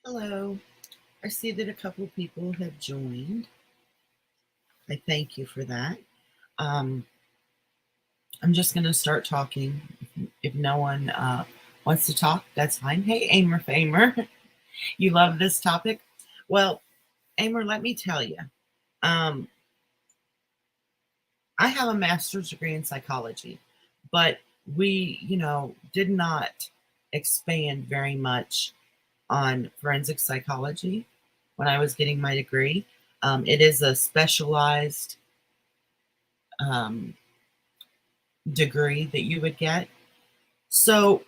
Hello. I see that a couple of people have joined. I thank you for that. Um, I'm just going to start talking. If no one wants to talk, that's fine. Hey, Famer, you love this topic? Well, Amer, let me tell you, um, I have a master's degree in psychology, but we did not expand very much on forensic psychology when I was getting my degree. It is a specialized um, degree that you would get. So,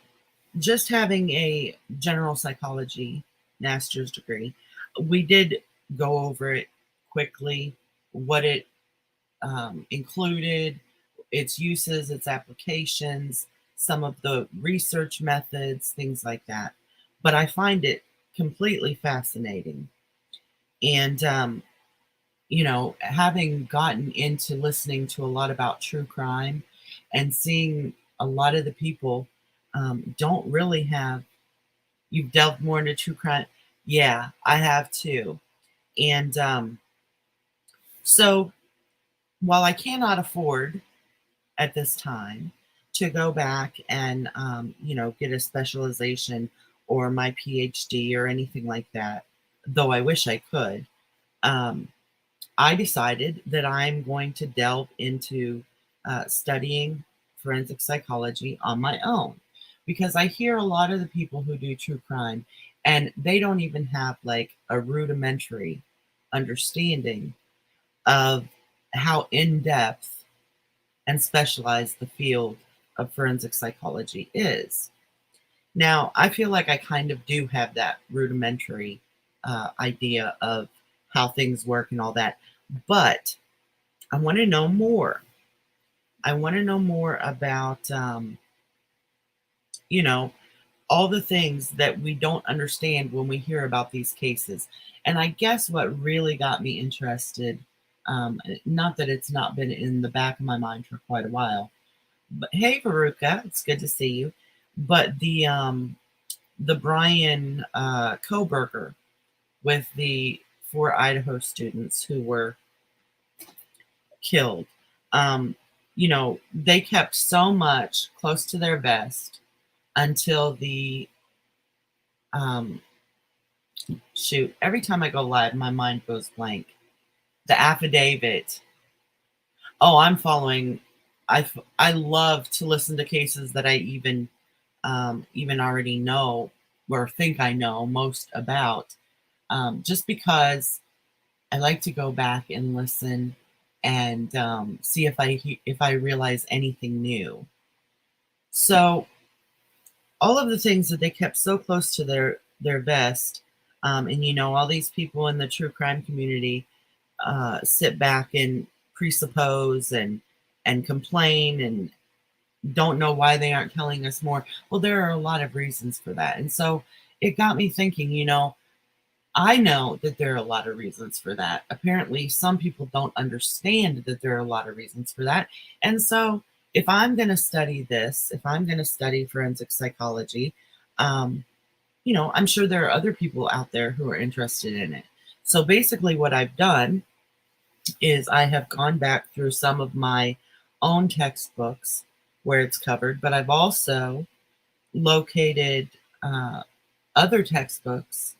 just having a general psychology master's degree, we did go over it quickly, what it included, its uses, its applications, some of the research methods, things like that. But I find it completely fascinating. And having gotten into listening to a lot about true crime and seeing a lot of the people don't really have, you've delved more into true crime. Yeah, I have too. And so while I cannot afford at this time to go back and, get a specialization or my PhD or anything like that, though I wish I could, um, I decided that I'm going to delve into studying forensic psychology on my own because I hear a lot of the people who do true crime and they don't even have like a rudimentary understanding of how in depth and specialized the field of forensic psychology is. Now, I feel like I kind of do have that rudimentary idea of how things work and all that, but I want to know more. I want to know more about, you know, all the things that we don't understand when we hear about these cases. And I guess what really got me interested, not that it's not been in the back of my mind for quite a while, but hey, Veruca, it's good to see you. But the Brian Koberger with the four Idaho students who were killed. Um, they kept so much close to their vest until the um, shoot. Every time I go live, my mind goes blank. The affidavit. Oh, I'm following. I love to listen to cases that I even already know or think I know most about, just because I like to go back and listen and see if I realize anything new. So all of the things that they kept so close to their vest, and all these people in the true crime community sit back and presuppose and complain and don't know why they aren't telling us more. Well, there are a lot of reasons for that, and so it got me thinking. I know that there are a lot of reasons for that. Apparently, some people don't understand that there are a lot of reasons for that. And so, if I'm going to study this, if I'm going to study forensic psychology, um, I'm sure there are other people out there who are interested in it. So, basically, what I've done is I have gone back through some of my own textbooks where it's covered, but I've also located uh, other textbooks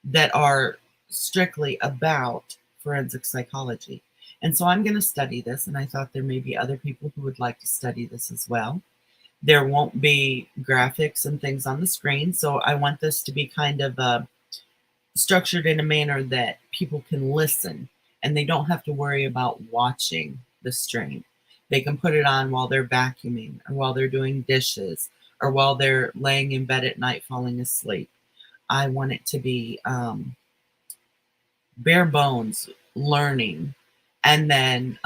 that are strictly about forensic psychology. And so I'm going to study this, and I thought there may be other people who would like to study this as well. There won't be graphics and things on the screen, so I want this to be kind of structured in a manner that people can listen and they don't have to worry about watching the stream. They can put it on while they're vacuuming or while they're doing dishes or while they're laying in bed at night falling asleep. I want it to be bare bones learning and then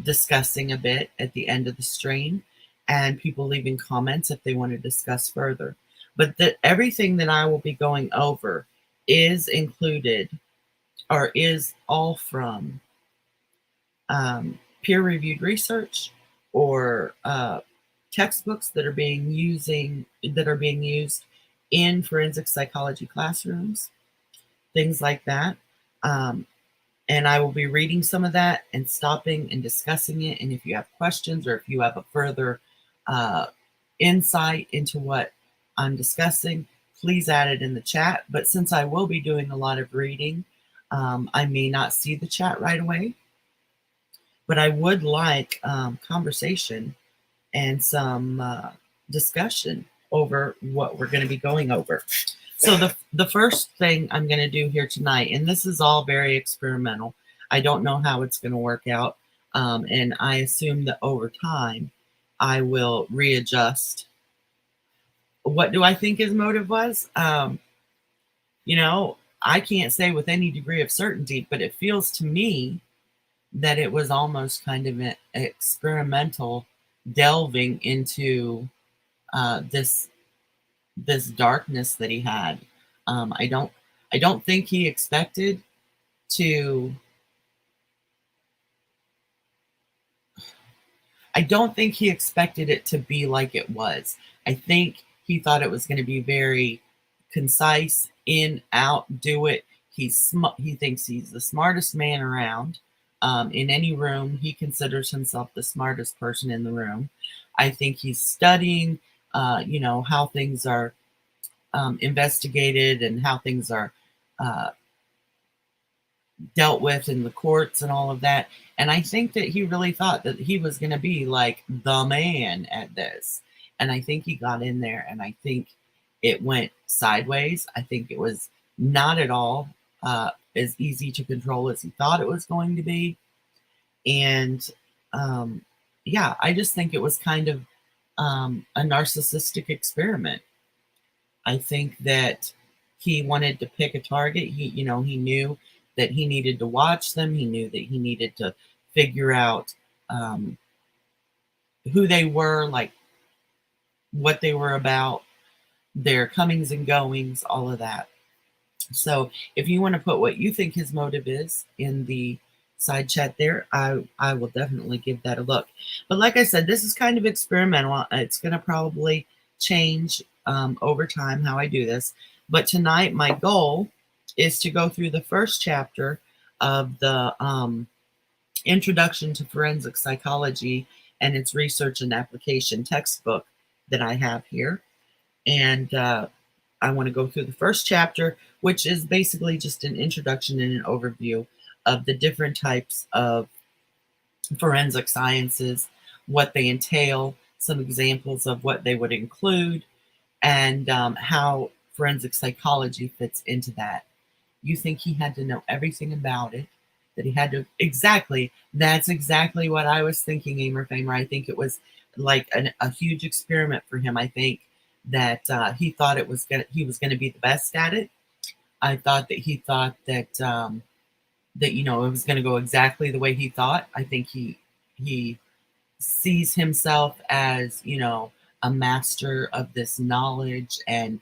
discussing a bit at the end of the stream and people leaving comments if they want to discuss further. But everything that I will be going over is included or is all from peer-reviewed research or textbooks that are being used in forensic psychology classrooms. things like that. Um, and I will be reading some of that and stopping and discussing it. And if you have questions or if you have a further uh, insight into what I'm discussing, please add it in the chat. But since I will be doing a lot of reading, I may not see the chat right away. But I would like conversation and some discussion over what we're going to be going over. So the first thing I'm going to do here tonight, and this is all very experimental. I don't know how it's going to work out, and I assume that over time I will readjust. What do I think his motive was? You know, I can't say with any degree of certainty, but it feels to me that it was almost kind of an experimental delving into this darkness that he had. Um, I don't I don't think he expected to. I don't think he expected it to be like it was. I think he thought it was going to be very concise, in, out, do it. He thinks he's the smartest man around. In any room, he considers himself the smartest person in the room. I think he's studying, how things are investigated and how things are uh, dealt with in the courts and all of that. And I think that he really thought that he was going to be like the man at this. And I think he got in there and I think it went sideways. I think it was not at all as easy to control as he thought it was going to be. And um, yeah, I just think it was kind of a narcissistic experiment. I think that he wanted to pick a target. He knew that he needed to watch them. He knew that he needed to figure out um, who they were, like what they were about, their comings and goings, all of that. So if you want to put what you think his motive is in the side chat there, I will definitely give that a look. But like I said, this is kind of experimental. It's going to probably change over time how I do this. But tonight, my goal is to go through the first chapter of the Introduction to Forensic Psychology and its Research and Application textbook that I have here. And I want to go through the first chapter, which is basically just an introduction and an overview of the different types of forensic sciences, what they entail, some examples of what they would include, and how forensic psychology fits into that. You think he had to know everything about it, that he had to, exactly, that's exactly what I was thinking, Aimer Famer. I think it was like a huge experiment for him. I think that he thought he was gonna be the best at it. I thought that he thought that it was gonna go exactly the way he thought. I think he sees himself as, a master of this knowledge and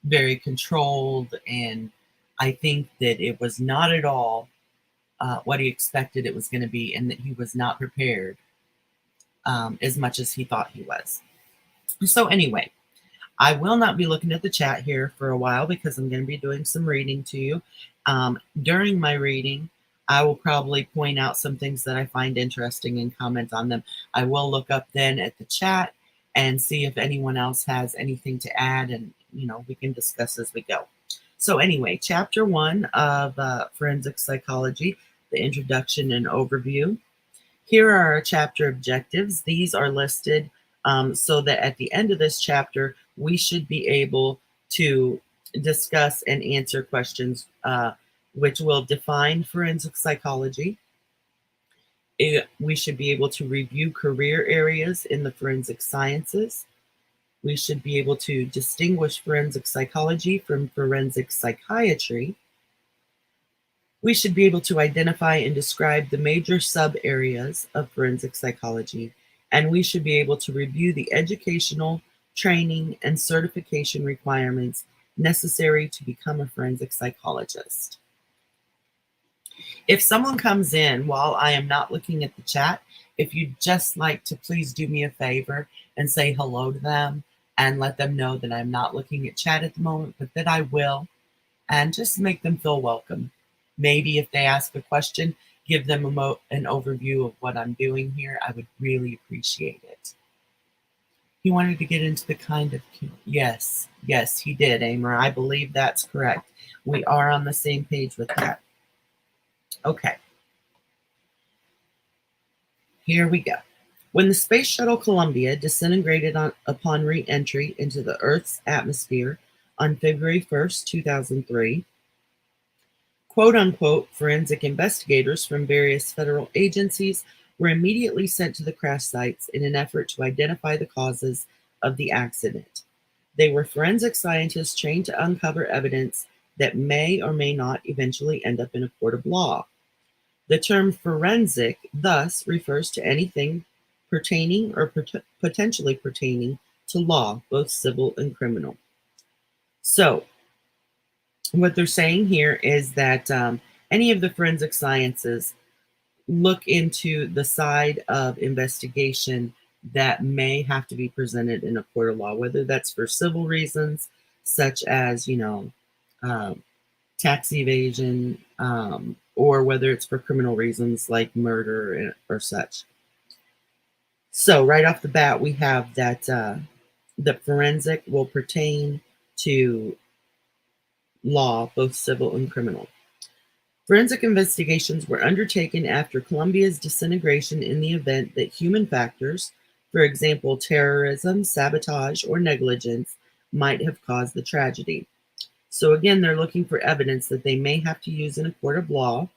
very controlled. And I think that it was not at all what he expected it was going to be, and that he was not prepared as much as he thought he was. So, anyway, I will not be looking at the chat here for a while because I'm going to be doing some reading to you. During my reading, I will probably point out some things that I find interesting and comment on them. I will look up then at the chat and see if anyone else has anything to add, and we can discuss as we go. So anyway, chapter 1 of Forensic Psychology, the introduction and overview. Here are our chapter objectives. These are listed so that at the end of this chapter, we should be able to discuss and answer questions which will define forensic psychology. We should be able to review career areas in the forensic sciences. We should be able to distinguish forensic psychology from forensic psychiatry. We should be able to identify and describe the major sub-areas of forensic psychology, and we should be able to review the educational, training, and certification requirements necessary to become a forensic psychologist. If someone comes in while I am not looking at the chat, if you'd just like to please do me a favor and say hello to them and let them know that I'm not looking at chat at the moment, but that I will. and just make them feel welcome. Maybe if they ask a question, give them an overview of what I'm doing here. I would really appreciate it. He wanted to get into the kind of, yes, yes, he did, Amer. I believe that's correct. We are on the same page with that. Okay, here we go. When the Space Shuttle Columbia disintegrated upon re-entry into the Earth's atmosphere on February 1st, 2003, quote-unquote forensic investigators from various federal agencies were immediately sent to the crash sites in an effort to identify the causes of the accident. They were forensic scientists trained to uncover evidence that may or may not eventually end up in a court of law. The term forensic thus refers to anything pertaining or potentially pertaining to law, both civil and criminal. So, what they're saying here is that any of the forensic sciences look into the side of investigation that may have to be presented in a court of law, whether that's for civil reasons, such as, tax evasion, or whether it's for criminal reasons like murder or such. So right off the bat, we have that the forensic will pertain to law, both civil and criminal. Forensic investigations were undertaken after Columbia's disintegration in the event that human factors, for example, terrorism, sabotage, or negligence, might have caused the tragedy. So again, they're looking for evidence that they may have to use in a court of law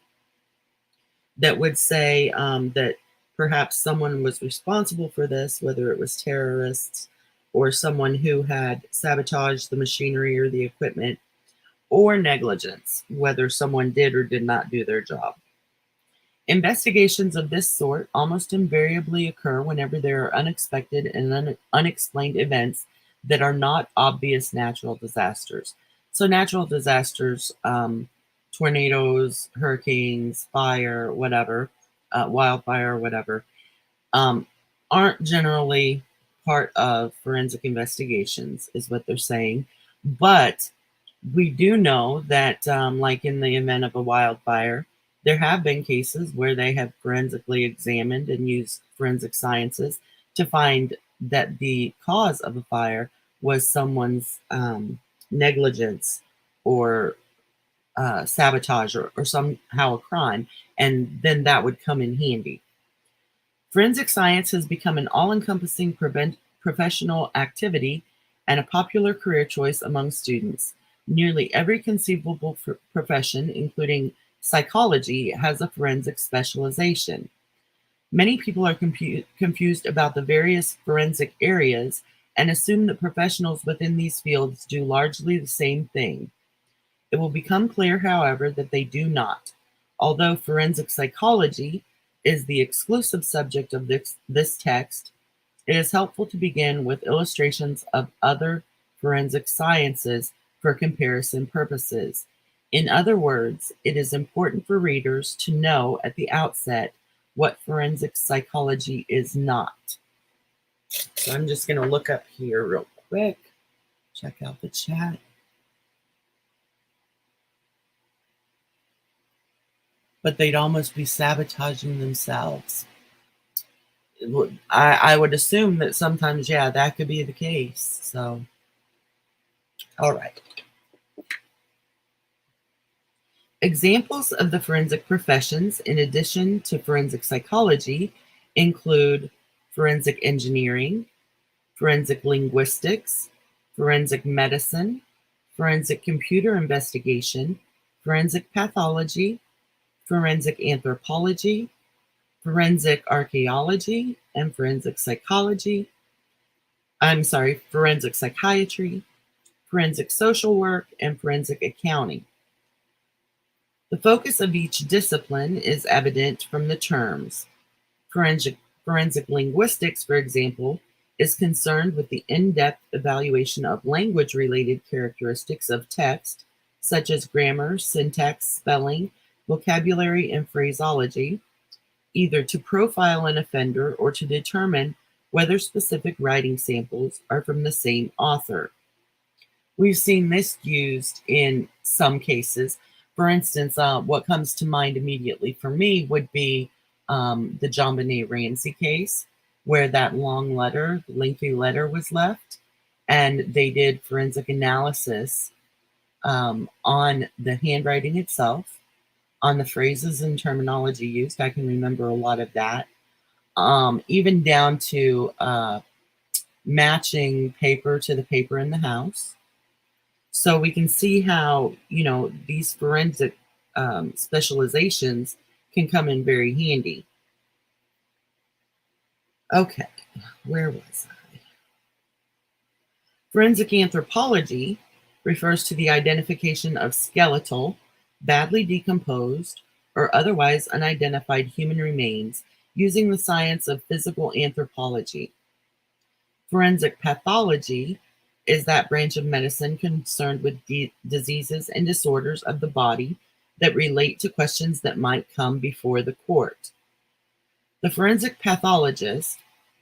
that would say that perhaps someone was responsible for this, whether it was terrorists or someone who had sabotaged the machinery or the equipment, or negligence, whether someone did or did not do their job. Investigations of this sort almost invariably occur whenever there are unexpected and unexplained events that are not obvious natural disasters. So natural disasters, tornadoes, hurricanes, fire, whatever, wildfire, whatever, aren't generally part of forensic investigations, is what they're saying. But we do know that, like in the event of a wildfire, there have been cases where they have forensically examined and used forensic sciences to find that the cause of a fire was someone's negligence or sabotage or somehow a crime, and then that would come in handy. Forensic science has become an all-encompassing professional activity and a popular career choice among students. Nearly every conceivable profession, including psychology, has a forensic specialization. Many people are confused about the various forensic areas and assume that professionals within these fields do largely the same thing. It will become clear, however, that they do not. Although forensic psychology is the exclusive subject of this text, it is helpful to begin with illustrations of other forensic sciences for comparison purposes. In other words, it is important for readers to know at the outset what forensic psychology is not. So I'm just going to look up here real quick, check out the chat. But they'd almost be sabotaging themselves. I would assume that sometimes, yeah, that could be the case. So, all right. Examples of the forensic professions, in addition to forensic psychology, include forensic engineering, forensic linguistics, forensic medicine, forensic computer investigation, forensic pathology, forensic anthropology, forensic archaeology, and forensic psychology. Forensic psychiatry, forensic social work, and forensic accounting. The focus of each discipline is evident from the terms. Forensic linguistics, for example, is concerned with the in-depth evaluation of language-related characteristics of text, such as grammar, syntax, spelling, vocabulary, and phraseology, either to profile an offender or to determine whether specific writing samples are from the same author. We've seen this used in some cases. For instance, what comes to mind immediately for me would be the JonBenet Ramsey case, where that long letter, lengthy letter was left, and they did forensic analysis on the handwriting itself, on the phrases and terminology used. I can remember a lot of that, even down to matching paper to the paper in the house. So we can see how, these forensic specializations can come in very handy. Okay, where was I? Forensic anthropology refers to the identification of skeletal, badly decomposed, or otherwise unidentified human remains using the science of physical anthropology. Forensic pathology is that branch of medicine concerned with diseases and disorders of the body that relate to questions that might come before the court. The forensic pathologist,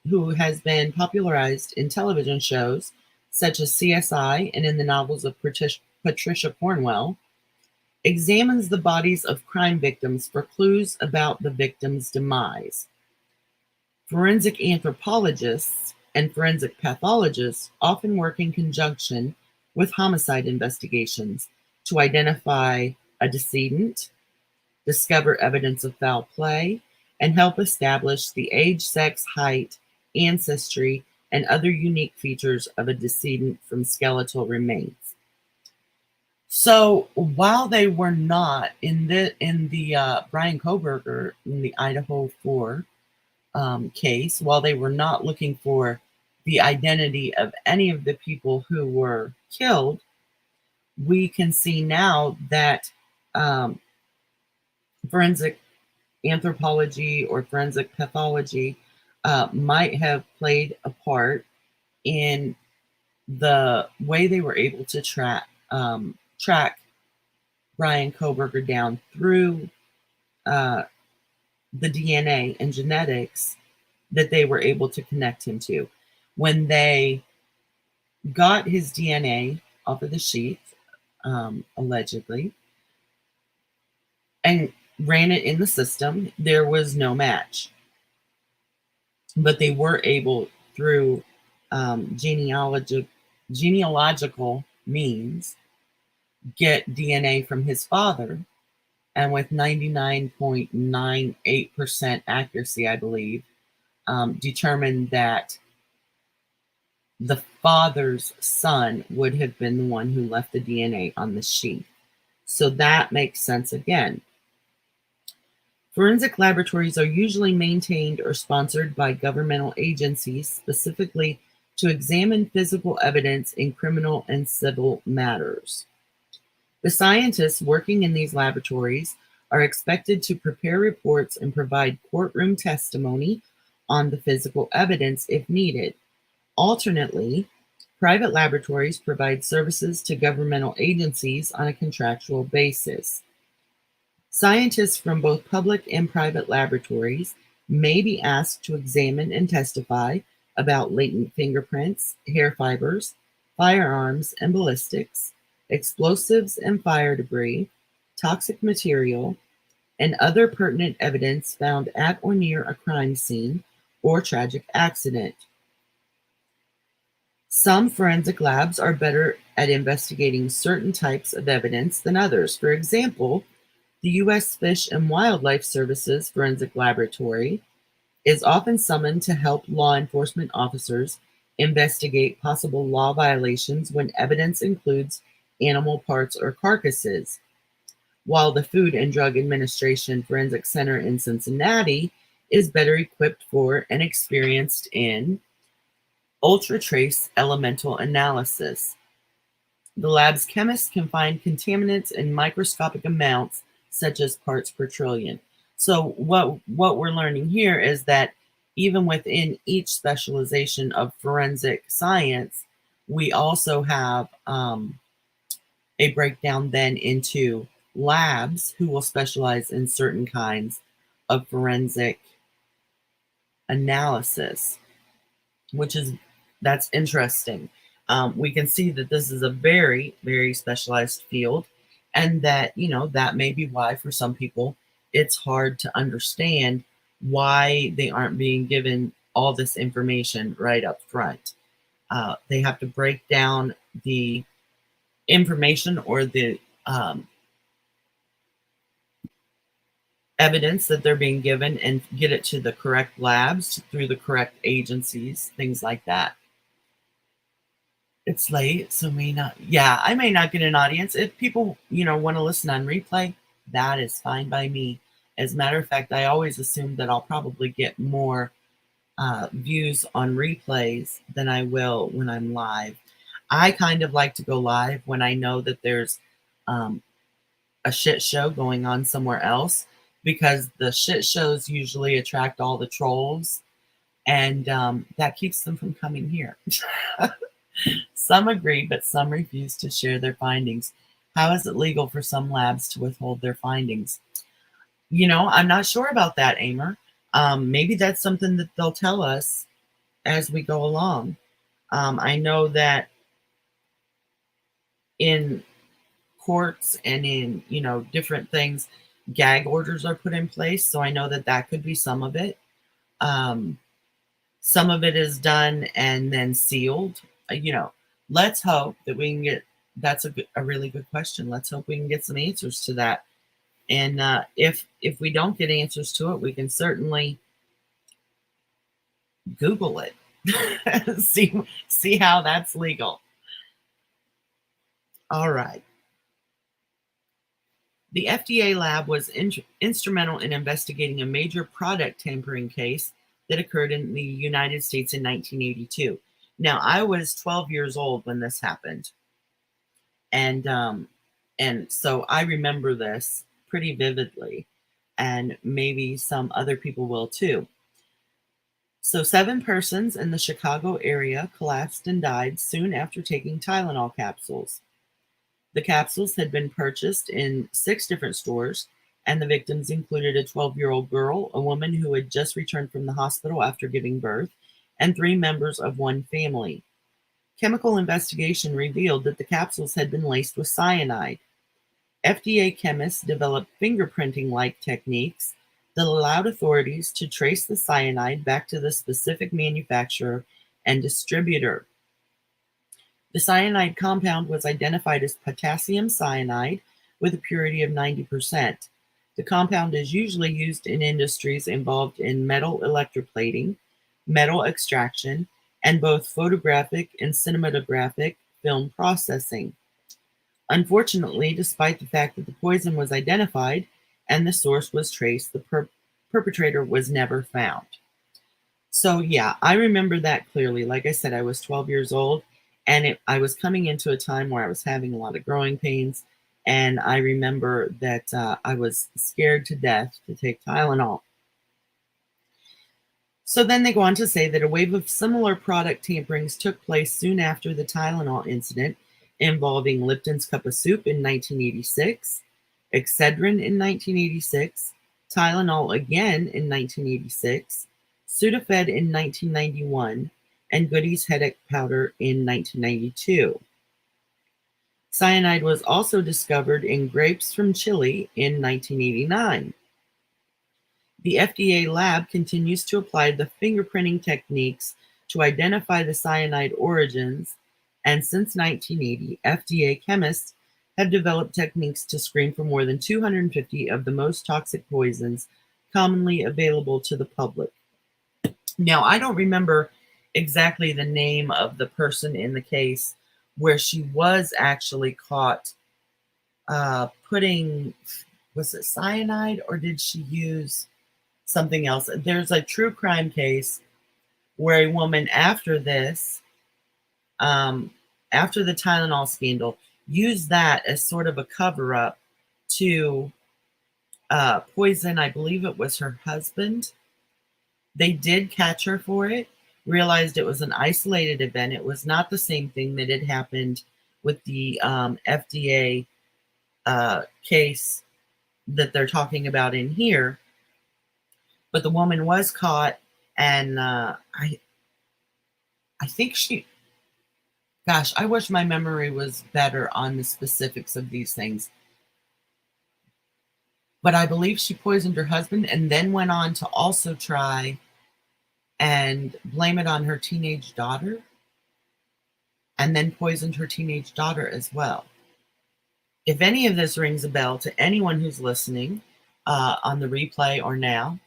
who has been popularized in television shows such as CSI and in the novels of Patricia Cornwell, examines the bodies of crime victims for clues about the victim's demise. Forensic anthropologists and forensic pathologists often work in conjunction with homicide investigations to identify a decedent, discover evidence of foul play, and help establish the age, sex, height, ancestry, and other unique features of a decedent from skeletal remains. So while they were not in the Bryan Kohberger in the Idaho 4 case, while they were not looking for the identity of any of the people who were killed, we can see now that forensic anthropology or forensic pathology might have played a part in the way they were able to track Bryan Kohberger down through the DNA and genetics that they were able to connect him to. When they got his DNA off of the sheet, allegedly, and ran it in the system, there was no match. But they were able, through genealogical means, get DNA from his father, and with 99.98% accuracy, I believe, determined that the father's son would have been the one who left the DNA on the sheet. So that makes sense again. Forensic laboratories are usually maintained or sponsored by governmental agencies specifically to examine physical evidence in criminal and civil matters. The scientists working in these laboratories are expected to prepare reports and provide courtroom testimony on the physical evidence if needed. Alternately, private laboratories provide services to governmental agencies on a contractual basis. Scientists from both public and private laboratories may be asked to examine and testify about latent fingerprints, hair fibers, firearms and ballistics, explosives and fire debris, toxic material, and other pertinent evidence found at or near a crime scene or tragic accident. Some forensic labs are better at investigating certain types of evidence than others. For example, the U.S. Fish and Wildlife Service's Forensic Laboratory is often summoned to help law enforcement officers investigate possible law violations when evidence includes animal parts or carcasses, while the Food and Drug Administration Forensic Center in Cincinnati is better equipped for and experienced in ultra-trace elemental analysis. The lab's chemists can find contaminants in microscopic amounts, such as parts per trillion. So what we're learning here is that even within each specialization of forensic science, we also have a breakdown then into labs who will specialize in certain kinds of forensic analysis, that's interesting. We can see that this is a very, very specialized field, and that, that may be why for some people it's hard to understand why they aren't being given all this information right up front. They have to break down the information or the evidence that they're being given and get it to the correct labs through the correct agencies, things like that. It's late, so I may not get an audience. If people, want to listen on replay, that is fine by me. As a matter of fact, I always assume that I'll probably get more views on replays than I will when I'm live. I kind of like to go live when I know that there's a shit show going on somewhere else, because the shit shows usually attract all the trolls, and that keeps them from coming here. Some agree, but some refuse to share their findings. How is it legal for some labs to withhold their findings? I'm not sure about that, Amer. Maybe that's something that they'll tell us as we go along. I know that in courts and in, different things, gag orders are put in place. So I know that that could be some of it. Some of it is done and then sealed. Let's hope that we can get, that's a really good question. Let's hope we can get some answers to that. And if we don't get answers to it, we can certainly Google it. see how that's legal. All right. The FDA lab was instrumental in investigating a major product tampering case that occurred in the United States in 1982. Now, I was 12 years old when this happened. And so I remember this pretty vividly, and maybe some other people will too. So 7 persons in the Chicago area collapsed and died soon after taking Tylenol capsules. The capsules had been purchased in 6 different stores, and the victims included a 12-year-old girl, a woman who had just returned from the hospital after giving birth, and 3 members of one family. Chemical investigation revealed that the capsules had been laced with cyanide. FDA chemists developed fingerprinting-like techniques that allowed authorities to trace the cyanide back to the specific manufacturer and distributor. The cyanide compound was identified as potassium cyanide with a purity of 90%. The compound is usually used in industries involved in metal electroplating, metal extraction, and both photographic and cinematographic film processing. Unfortunately, despite the fact that the poison was identified and the source was traced, the perpetrator was never found. So yeah, I remember that clearly. Like I said, I was 12 years old, and I was coming into a time where I was having a lot of growing pains, and I remember that I was scared to death to take Tylenol. So then they go on to say that a wave of similar product tamperings took place soon after the Tylenol incident, involving Lipton's Cup of Soup in 1986, Excedrin in 1986, Tylenol again in 1986, Sudafed in 1991, and Goody's headache powder in 1992. Cyanide was also discovered in grapes from Chile in 1989. The FDA lab continues to apply the fingerprinting techniques to identify the cyanide origins, and since 1980, FDA chemists have developed techniques to screen for more than 250 of the most toxic poisons commonly available to the public. Now, I don't remember exactly the name of the person in the case where she was actually caught putting, was it cyanide, or did she use something else? There's a true crime case where a woman after this, after the Tylenol scandal, used that as sort of a cover-up to poison, I believe it was her husband. They did catch her for it, realized it was an isolated event. It was not the same thing that had happened with the FDA case that they're talking about in here. But the woman was caught, and I think Gosh, I wish my memory was better on the specifics of these things. But I believe she poisoned her husband and then went on to also try and blame it on her teenage daughter, and then poisoned her teenage daughter as well. If any of this rings a bell to anyone who's listening on the replay or now,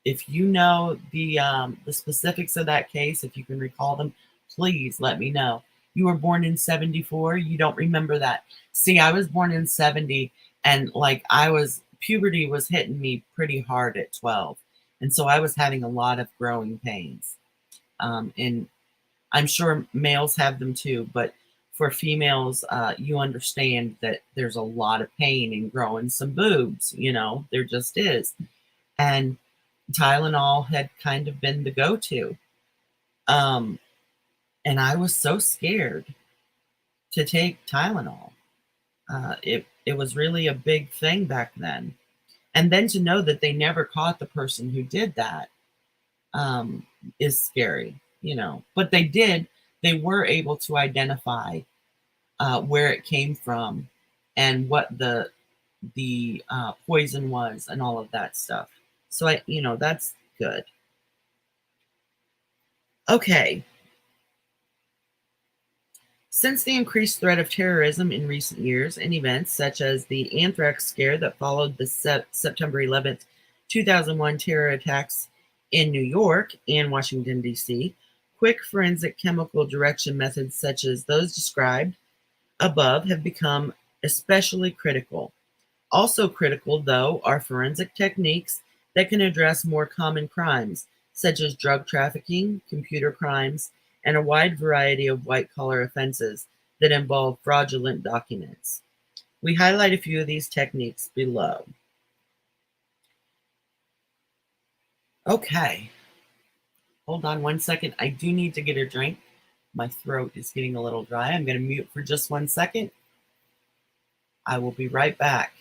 if you know the specifics of that case, if you can recall them, please let me know. You were born in 74. You don't remember that. See, I was born in 70, and like puberty was hitting me pretty hard at 12. And so I was having a lot of growing pains. And I'm sure males have them too, but for females, you understand that there's a lot of pain in growing some boobs. There just is. And Tylenol had kind of been the go-to. Um, and I was so scared to take Tylenol. It was really a big thing back then. And then to know that they never caught the person who did that is scary. But they did. They were able to identify where it came from and what the poison was and all of that stuff. So that's good. Okay. Since the increased threat of terrorism in recent years and events such as the anthrax scare that followed the September 11th, 2001 terror attacks in New York and Washington, D.C., quick forensic chemical direction methods such as those described above have become especially critical. Also critical, though, are forensic techniques that can address more common crimes, such as drug trafficking, computer crimes, and a wide variety of white-collar offenses that involve fraudulent documents. We highlight a few of these techniques below. Okay. Hold on one second. I do need to get a drink. My throat is getting a little dry. I'm going to mute for just 1 second. I will be right back.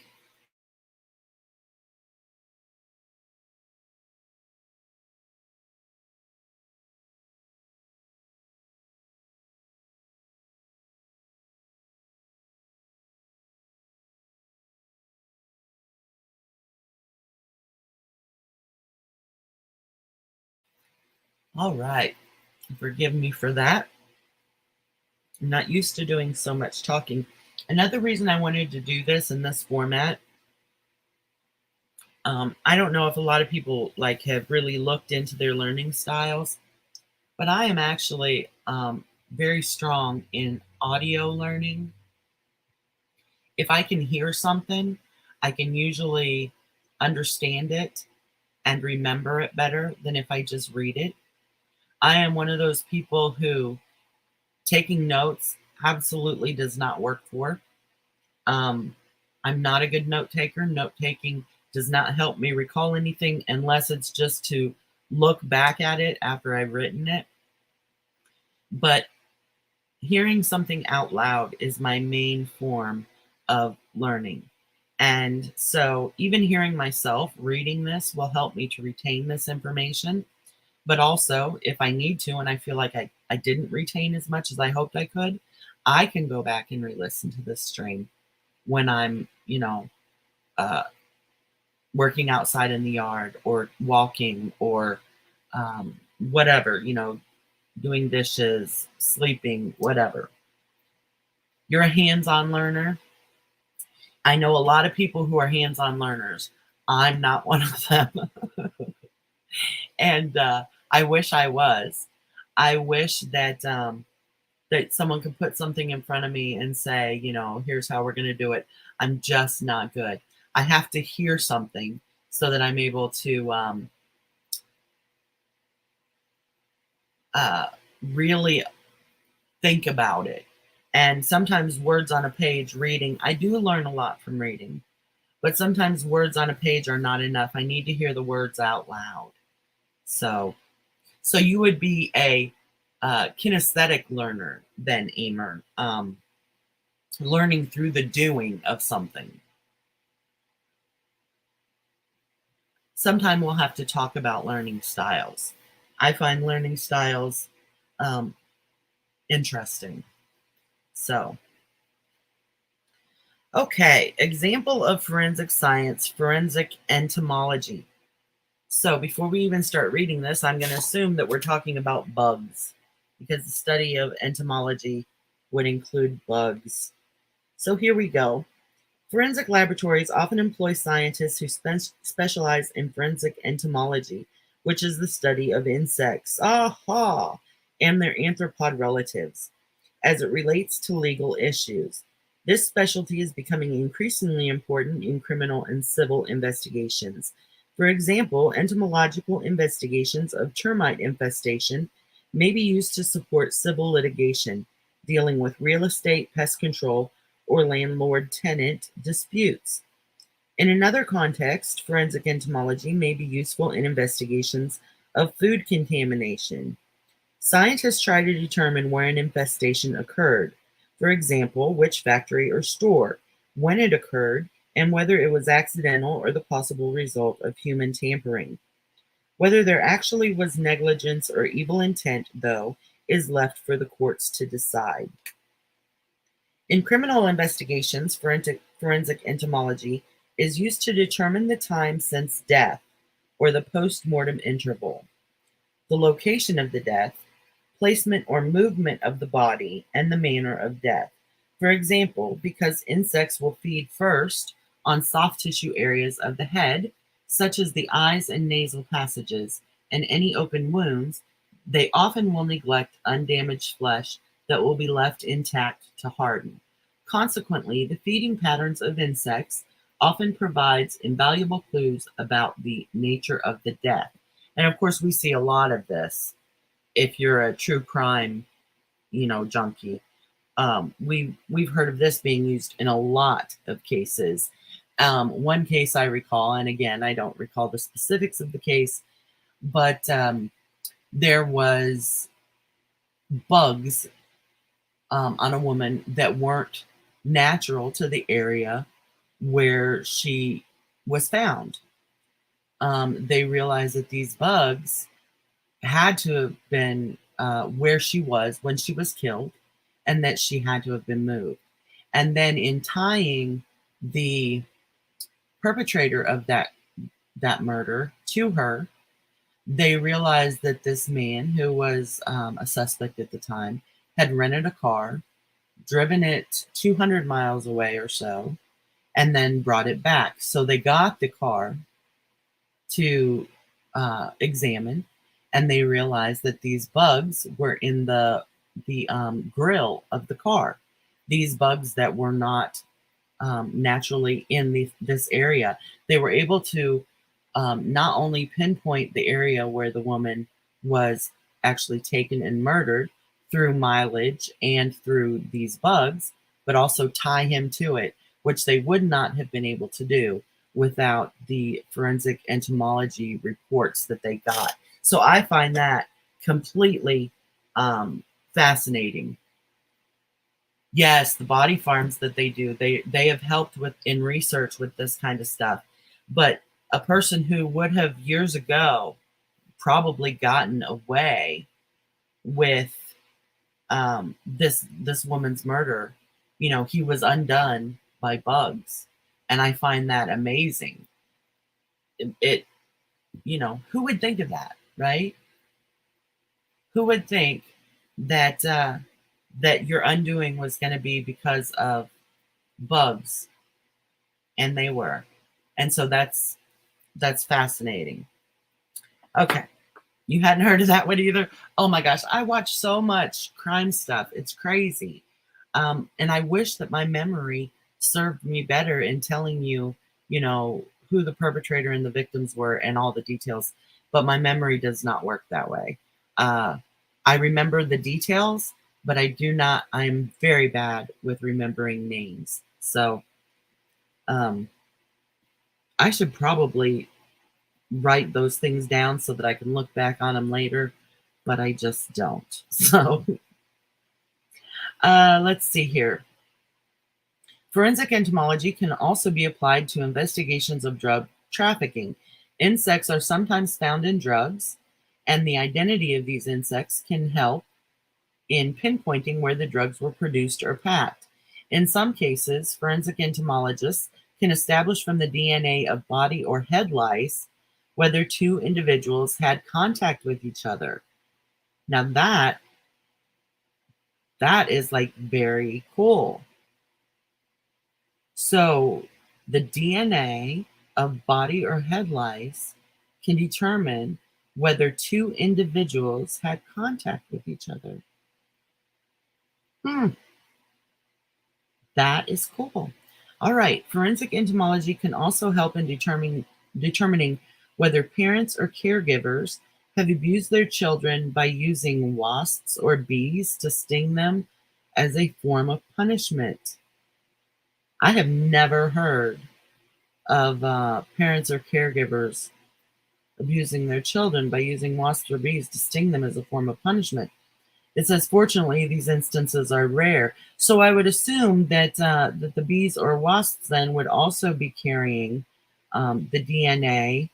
All right. Forgive me for that. I'm not used to doing so much talking. Another reason I wanted to do this in this format, I don't know if a lot of people have really looked into their learning styles, but I am actually very strong in audio learning. If I can hear something, I can usually understand it and remember it better than if I just read it. I am one of those people who taking notes absolutely does not work for. Um, I'm not a good note taker. Note taking does not help me recall anything unless it's just to look back at it after I've written it. But hearing something out loud is my main form of learning. And so even hearing myself reading this will help me to retain this information. But also, if I need to and I feel like I didn't retain as much as I hoped I could, I can go back and re-listen to this stream when I'm, uh, working outside in the yard or walking or whatever, doing dishes, sleeping, whatever. You're a hands-on learner. I know a lot of people who are hands-on learners. I'm not one of them. And I wish I was. I wish that someone could put something in front of me and say, here's how we're going to do it. I'm just not good. I have to hear something so that I'm able to really think about it. And sometimes words on a page reading, I do learn a lot from reading, but sometimes words on a page are not enough. I need to hear the words out loud. So you would be a kinesthetic learner then, Emer, learning through the doing of something. Sometime we'll have to talk about learning styles. I find learning styles interesting. So, okay, example of forensic science, forensic entomology. So before we even start reading this, I'm going to assume that we're talking about bugs because the study of entomology would include bugs. So here we go. Forensic laboratories often employ scientists who specialize in forensic entomology, which is the study of insects, and their arthropod relatives, as it relates to legal issues. This specialty is becoming increasingly important in criminal and civil investigations. For example, entomological investigations of termite infestation may be used to support civil litigation dealing with real estate, pest control, or landlord-tenant disputes. In another context, forensic entomology may be useful in investigations of food contamination. Scientists try to determine where an infestation occurred, for example, which factory or store, when it occurred, and whether it was accidental or the possible result of human tampering. Whether there actually was negligence or evil intent, though, is left for the courts to decide. In criminal investigations, forensic entomology is used to determine the time since death, or the post-mortem interval, the location of the death, placement or movement of the body, and the manner of death. For example, because insects will feed first on soft tissue areas of the head, such as the eyes and nasal passages, and any open wounds, they often will neglect undamaged flesh that will be left intact to harden. Consequently, the feeding patterns of insects often provides invaluable clues about the nature of the death. And of course, we see a lot of this if you're a true crime, junkie. We've heard of this being used in a lot of cases. One case I recall, and again, I don't recall the specifics of the case, but there was bugs on a woman that weren't natural to the area where she was found. They realized that these bugs had to have been where she was when she was killed, and that she had to have been moved. And then in tying the perpetrator of that murder to her, they realized that this man, who was a suspect at the time, had rented a car, driven it 200 miles away or so, and then brought it back. So they got the car to examine, and they realized that these bugs were in the grill of the car. These bugs that were not naturally in this area. They were able to not only pinpoint the area where the woman was actually taken and murdered through mileage and through these bugs, but also tie him to it, which they would not have been able to do without the forensic entomology reports that they got. So I find that completely fascinating. Yes, the body farms that they do, they have helped with in research with this kind of stuff. But a person who would have years ago probably gotten away with this woman's murder, he was undone by bugs, and I find that amazing. It who would think of that, right? Who would think that that your undoing was going to be because of bugs? And they were. And so that's fascinating. Okay. You hadn't heard of that one either? Oh my gosh, I watch so much crime stuff. It's crazy. And I wish that my memory served me better in telling you, who the perpetrator and the victims were and all the details. But my memory does not work that way. I remember the details, but I'm very bad with remembering names. So I should probably write those things down so that I can look back on them later, but I just don't. So let's see here. Forensic entomology can also be applied to investigations of drug trafficking. Insects are sometimes found in drugs, and the identity of these insects can help in pinpointing where the drugs were produced or packed. In some cases, forensic entomologists can establish from the DNA of body or head lice whether two individuals had contact with each other. Now that is like very cool. So the DNA of body or head lice can determine whether two individuals had contact with each other. That is cool. All right. Forensic entomology can also help in determining whether parents or caregivers have abused their children by using wasps or bees to sting them as a form of punishment. I have never heard of parents or caregivers abusing their children by using wasps or bees to sting them as a form of punishment. It says, fortunately, these instances are rare. So I would assume that that the bees or wasps then would also be carrying the DNA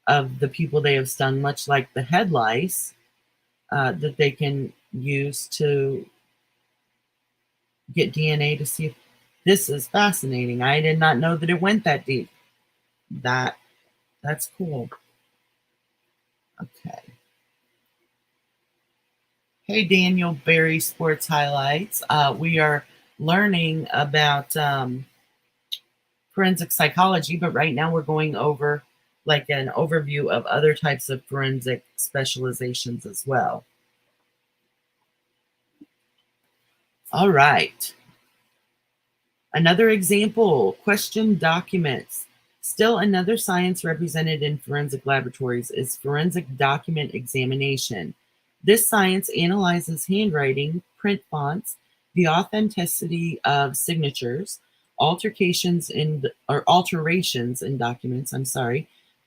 of the people they have stung, much like the head lice, that they can use to get DNA to see if this is fascinating. I did not know that it went that deep. That's cool. Okay. Hey, Daniel Berry Sports Highlights. We are learning about forensic psychology, but right now we're going over like an overview of other types of forensic specializations as well. All right. Another example, question documents. Still another science represented in forensic laboratories is forensic document examination. This science analyzes handwriting, print fonts, the authenticity of signatures, alterations in documents,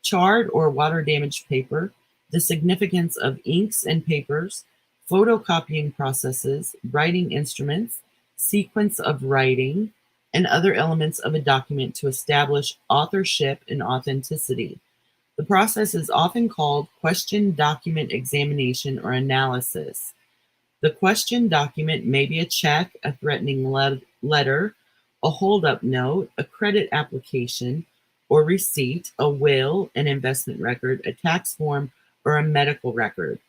charred or water damaged paper, the significance of inks and papers, photocopying processes, writing instruments, sequence of writing, and other elements of a document to establish authorship and authenticity. The process is often called question document examination or analysis. The question document may be a check, a threatening letter, a hold-up note, a credit application or receipt, a will, an investment record, a tax form, or a medical record.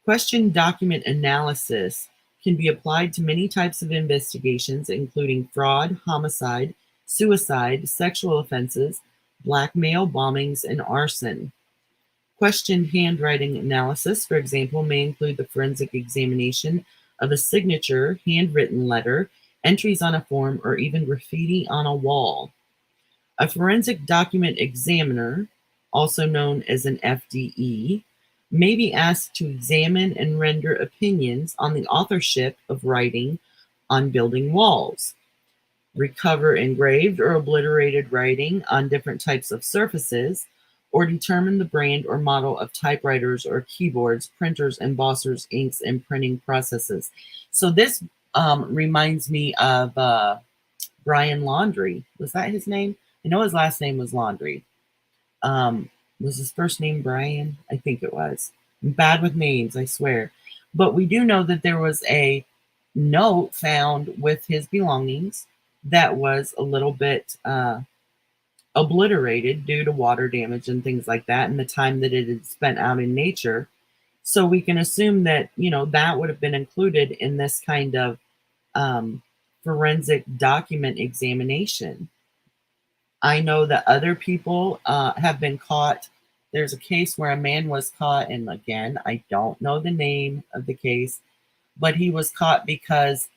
Question document analysis can be applied to many types of investigations, including fraud, homicide, suicide, sexual offenses, blackmail, bombings, and arson. Question handwriting analysis, for example, may include the forensic examination of a signature, handwritten letter, entries on a form, or even graffiti on a wall. A forensic document examiner, also known as an FDE, may be asked to examine and render opinions on the authorship of writing on building walls, recover engraved or obliterated writing on different types of surfaces, or determine the brand or model of typewriters or keyboards, printers, embossers, inks, and printing processes. So this reminds me of Brian Laundrie. Was that his name? I know his last name was Laundrie. Was his first name Brian? I think it was. I'm bad with names, I swear. But we do know that there was a note found with his belongings that was a little bit obliterated due to water damage and things like that, and the time that it had spent out in nature. So we can assume that, that would have been included in this kind of forensic document examination. I know that other people have been caught. There's a case where a man was caught, and again, I don't know the name of the case, but he was caught because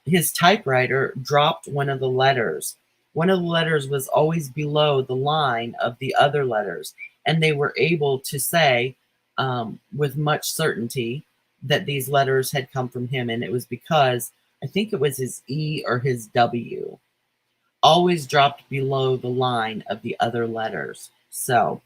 his typewriter dropped one of the letters. One of the letters was always below the line of the other letters, and they were able to say with much certainty that these letters had come from him, and it was because I think it was his E or his W always dropped below the line of the other letters. So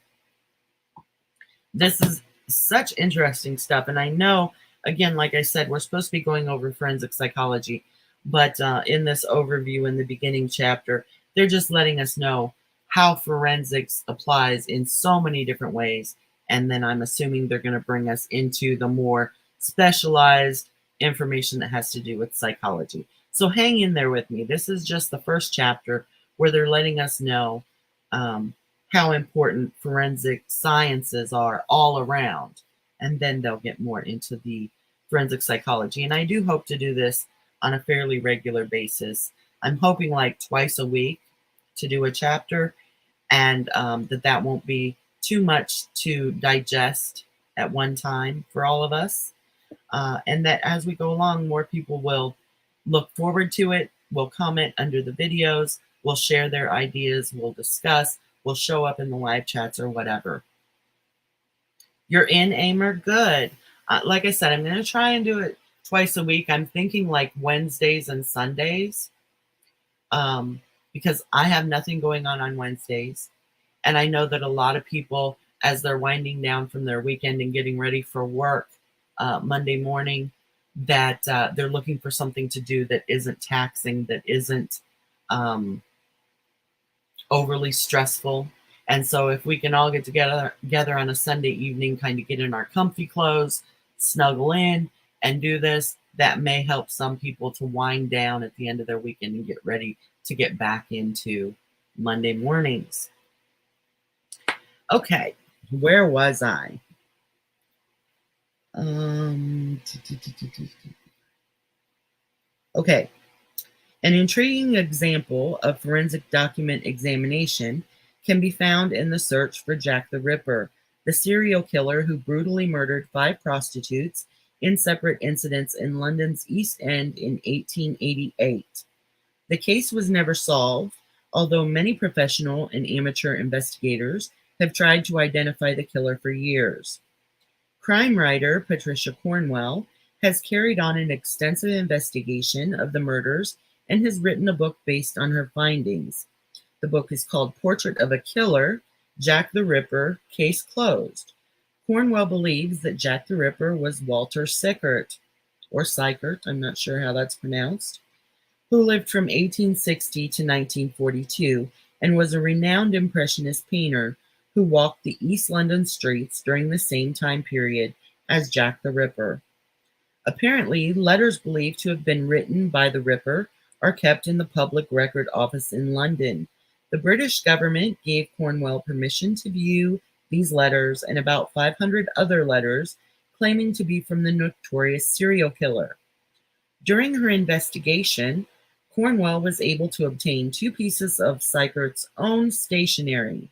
this is such interesting stuff. And I know, again, like I said, we're supposed to be going over forensic psychology, but in this overview in the beginning chapter, they're just letting us know how forensics applies in so many different ways. And then I'm assuming they're going to bring us into the more specialized information that has to do with psychology. So hang in there with me. This is just the first chapter where they're letting us know how important forensic sciences are all around. And then they'll get more into the forensic psychology. And I do hope to do this on a fairly regular basis. I'm hoping like twice a week to do a chapter, and that won't be too much to digest at one time for all of us. And that as we go along, more people will look forward to it, will comment under the videos, will share their ideas, will discuss, will show up in the live chats or whatever. You're in, Amer? Good. Like I said, I'm going to try and do it twice a week. I'm thinking like Wednesdays and Sundays, because I have nothing going on Wednesdays. And I know that a lot of people, as they're winding down from their weekend and getting ready for work Monday morning, that they're looking for something to do that isn't taxing, that isn't overly stressful. And so if we can all get together on a Sunday evening, kind of get in our comfy clothes, snuggle in, and do this, that may help some people to wind down at the end of their weekend and get ready to get back into Monday mornings. Okay, where was I? Okay, an intriguing example of forensic document examination can be found in the search for Jack the Ripper, the serial killer who brutally murdered 5 prostitutes in separate incidents in London's East End in 1888. The case was never solved, although many professional and amateur investigators have tried to identify the killer for years. Crime writer Patricia Cornwell has carried on an extensive investigation of the murders and has written a book based on her findings. The book is called Portrait of a Killer, Jack the Ripper, Case Closed. Cornwell believes that Jack the Ripper was Walter Sickert, or Sykert, I'm not sure how that's pronounced, who lived from 1860 to 1942 and was a renowned Impressionist painter who walked the East London streets during the same time period as Jack the Ripper. Apparently, letters believed to have been written by the Ripper are kept in the Public Record Office in London. The British government gave Cornwell permission to view these letters and about 500 other letters claiming to be from the notorious serial killer. During her investigation, Cornwell was able to obtain 2 pieces of Sykert's own stationery.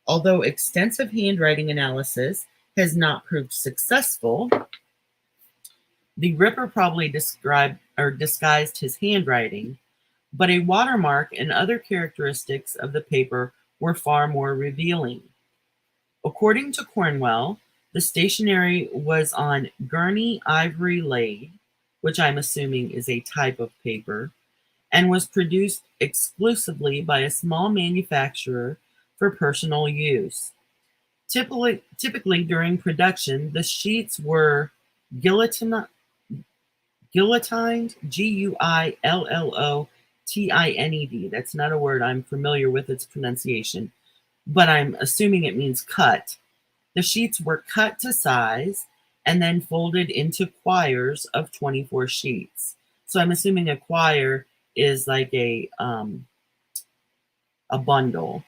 Although extensive handwriting analysis has not proved successful, the Ripper probably disguised his handwriting, but a watermark and other characteristics of the paper were far more revealing. According to Cornwell, the stationery was on Gurney ivory laid, which I'm assuming is a type of paper, and was produced exclusively by a small manufacturer for personal use. Typically during production, the sheets were guillotined, Guillotined. That's not a word I'm familiar with its pronunciation, but I'm assuming it means cut. The sheets were cut to size and then folded into quires of 24 sheets. So I'm assuming a quire is like a bundle.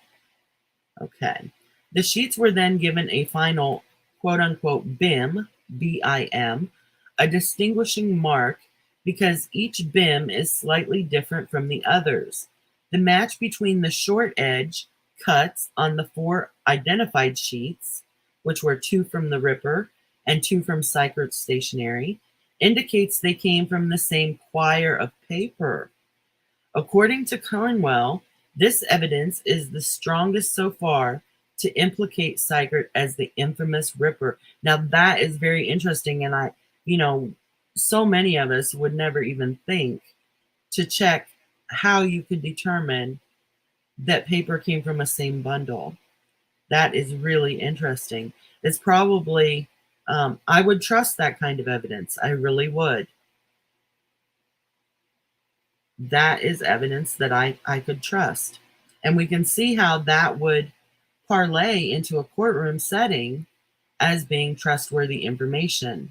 Okay. The sheets were then given a final quote-unquote BIM, B-I-M, a distinguishing mark because each BIM is slightly different from the others. The match between the short edge cuts on the 4 identified sheets, which were 2 from the Ripper and 2 from Sykert's stationery, indicates they came from the same quire of paper. According to Cornwell, this evidence is the strongest so far to implicate Sykert as the infamous Ripper. Now that is very interesting, and so many of us would never even think to check how you could determine that paper came from a same bundle. That is really interesting. It's probably, I would trust that kind of evidence. I really would. That is evidence that I could trust. And we can see how that would parlay into a courtroom setting as being trustworthy information.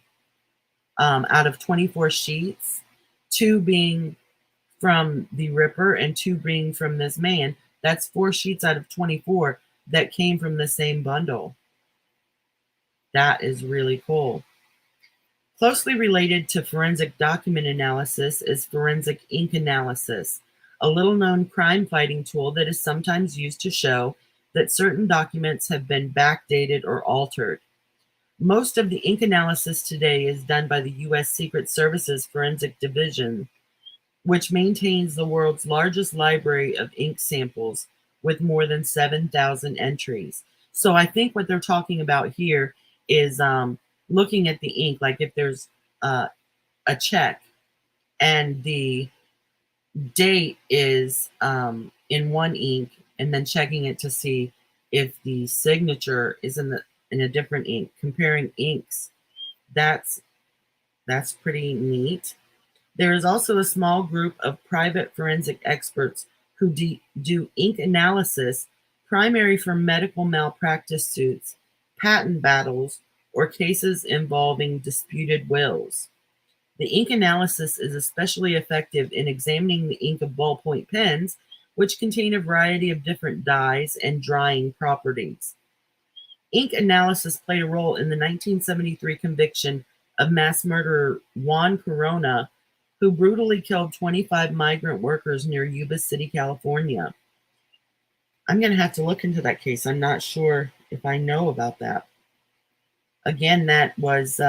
out of 24 sheets, 2 being from the Ripper and 2 being from this man. That's 4 sheets out of 24 that came from the same bundle. That is really cool. Closely related to forensic document analysis is forensic ink analysis, a little-known crime-fighting tool that is sometimes used to show that certain documents have been backdated or altered. Most of the ink analysis today is done by the U.S. Secret Service's Forensic Division, which maintains the world's largest library of ink samples with more than 7,000 entries. So I think what they're talking about here is looking at the ink, like if there's a check and the date is in one ink, and then checking it to see if the signature is in a different ink, comparing inks. That's pretty neat. There is also a small group of private forensic experts who do ink analysis, primary for medical malpractice suits, patent battles, or cases involving disputed wills. The ink analysis is especially effective in examining the ink of ballpoint pens, which contain a variety of different dyes and drying properties. Ink analysis played a role in the 1973 conviction of mass murderer Juan Corona, who brutally killed 25 migrant workers near Yuba City, California. I'm going to have to look into that case. I'm not sure if I know about that. Again, that was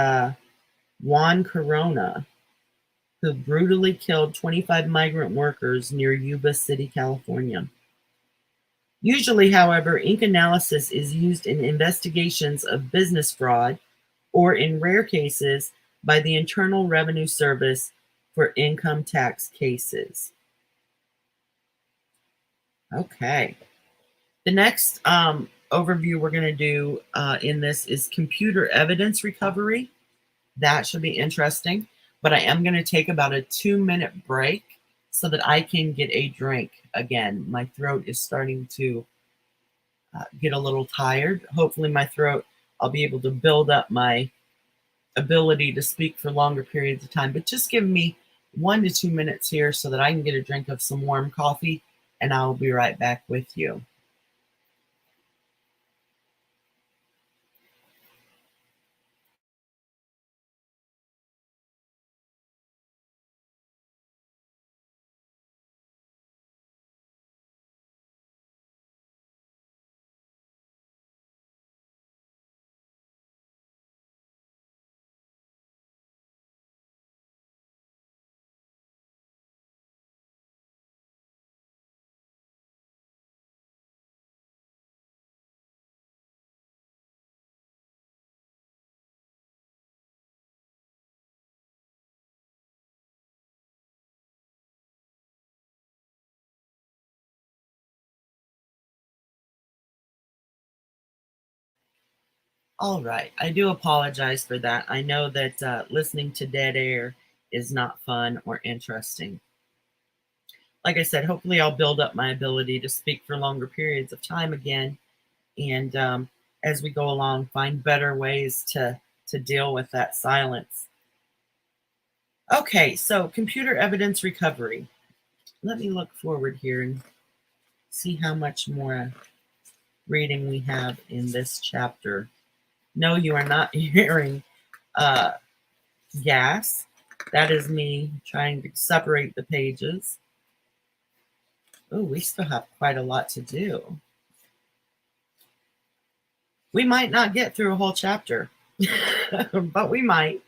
Juan Corona, who brutally killed 25 migrant workers near Yuba City, California. Usually, however, ink analysis is used in investigations of business fraud or, in rare cases, by the Internal Revenue Service for income tax cases. Okay. The next overview we're going to do in this is computer evidence recovery. That should be interesting, but I am going to take about a 2-minute break so that I can get a drink again. My throat is starting to get a little tired. Hopefully I'll be able to build up my ability to speak for longer periods of time, but just give me 1 to 2 minutes here so that I can get a drink of some warm coffee, and I'll be right back with you. All right, I do apologize for that. I know that listening to dead air is not fun or interesting. Like I said, hopefully I'll build up my ability to speak for longer periods of time again, and as we go along, find better ways to deal with that silence. Okay, so computer evidence recovery. Let me look forward here and see how much more reading we have in this chapter. No, you are not hearing gas. That is me trying to separate the pages. Oh, we still have quite a lot to do. We might not get through a whole chapter, but we might.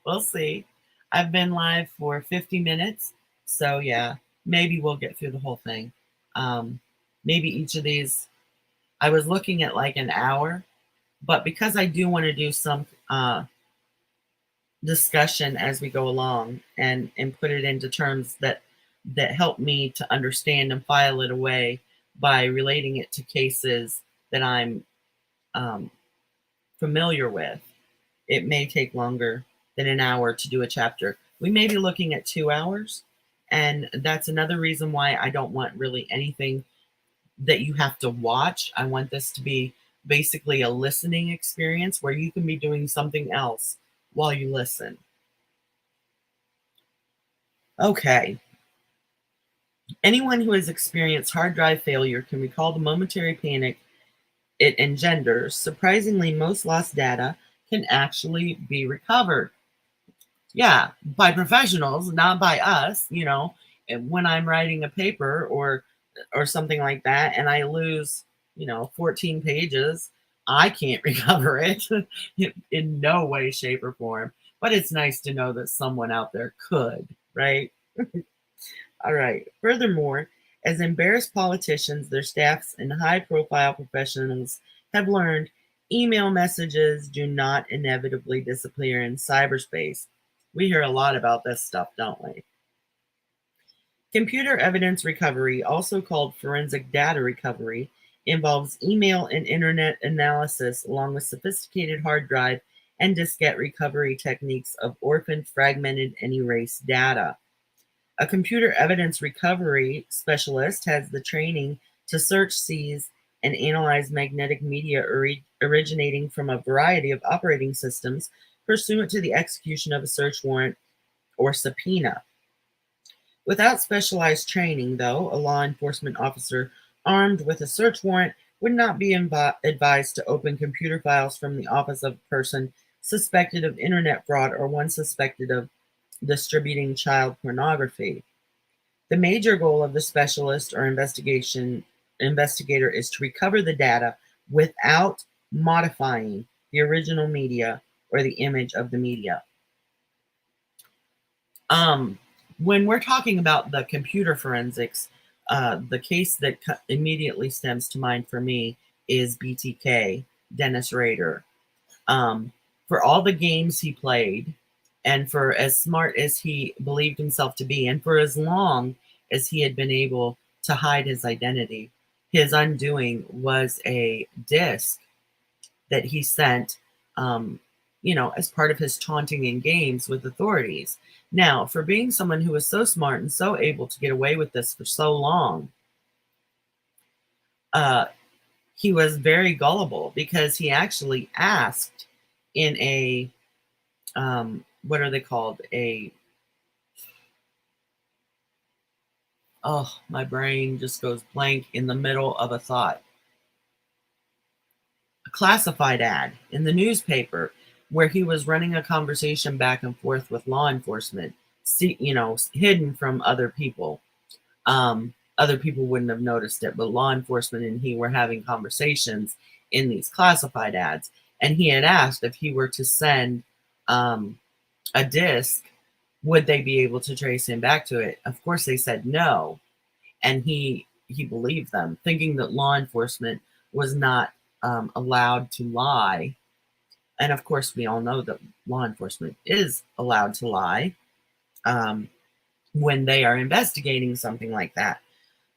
We'll see. I've been live for 50 minutes, so yeah, maybe we'll get through the whole thing. Maybe each of these, I was looking at like an hour, but because I do want to do some discussion as we go along and put it into terms that help me to understand and file it away by relating it to cases that I'm familiar with, it may take longer than an hour to do a chapter. We may be looking at 2 hours, and that's another reason why I don't want really anything that you have to watch. I want this to be basically a listening experience where you can be doing something else while you listen. Okay. Anyone who has experienced hard drive failure can recall the momentary panic it engenders. Surprisingly, most lost data can actually be recovered. Yeah, by professionals, not by us, when I'm writing a paper or something like that and I lose, 14 pages, I can't recover it in no way, shape, or form. But it's nice to know that someone out there could, right? All right. Furthermore, as embarrassed politicians, their staffs, and high profile professionals have learned, email messages do not inevitably disappear in cyberspace. We hear a lot about this stuff, don't we? Computer evidence recovery, also called forensic data recovery, involves email and internet analysis along with sophisticated hard drive and diskette recovery techniques of orphaned, fragmented, and erased data. A computer evidence recovery specialist has the training to search, seize, and analyze magnetic media originating from a variety of operating systems pursuant to the execution of a search warrant or subpoena. Without specialized training, though, a law enforcement officer armed with a search warrant would not be advised to open computer files from the office of a person suspected of internet fraud or one suspected of distributing child pornography. The major goal of the specialist or investigator is to recover the data without modifying the original media or the image of the media. Um, when we're talking about the computer forensics, the case that immediately stems to mind for me is BTK, Dennis Rader. For all the games he played, and for as smart as he believed himself to be, and for as long as he had been able to hide his identity, his undoing was a disc that he sent, um, as part of his taunting in games with authorities. Now, for being someone who was so smart and so able to get away with this for so long, uh, he was very gullible because he actually asked in a what are they called? Oh, my brain just goes blank in the middle of a thought. A classified ad in the newspaper where he was running a conversation back and forth with law enforcement, hidden from other people. Other people wouldn't have noticed it, but law enforcement and he were having conversations in these classified ads. And he had asked if he were to send a disc, would they be able to trace him back to it? Of course, they said no, and he believed them, thinking that law enforcement was not allowed to lie. And of course, we all know that law enforcement is allowed to lie um, when they are investigating something like that.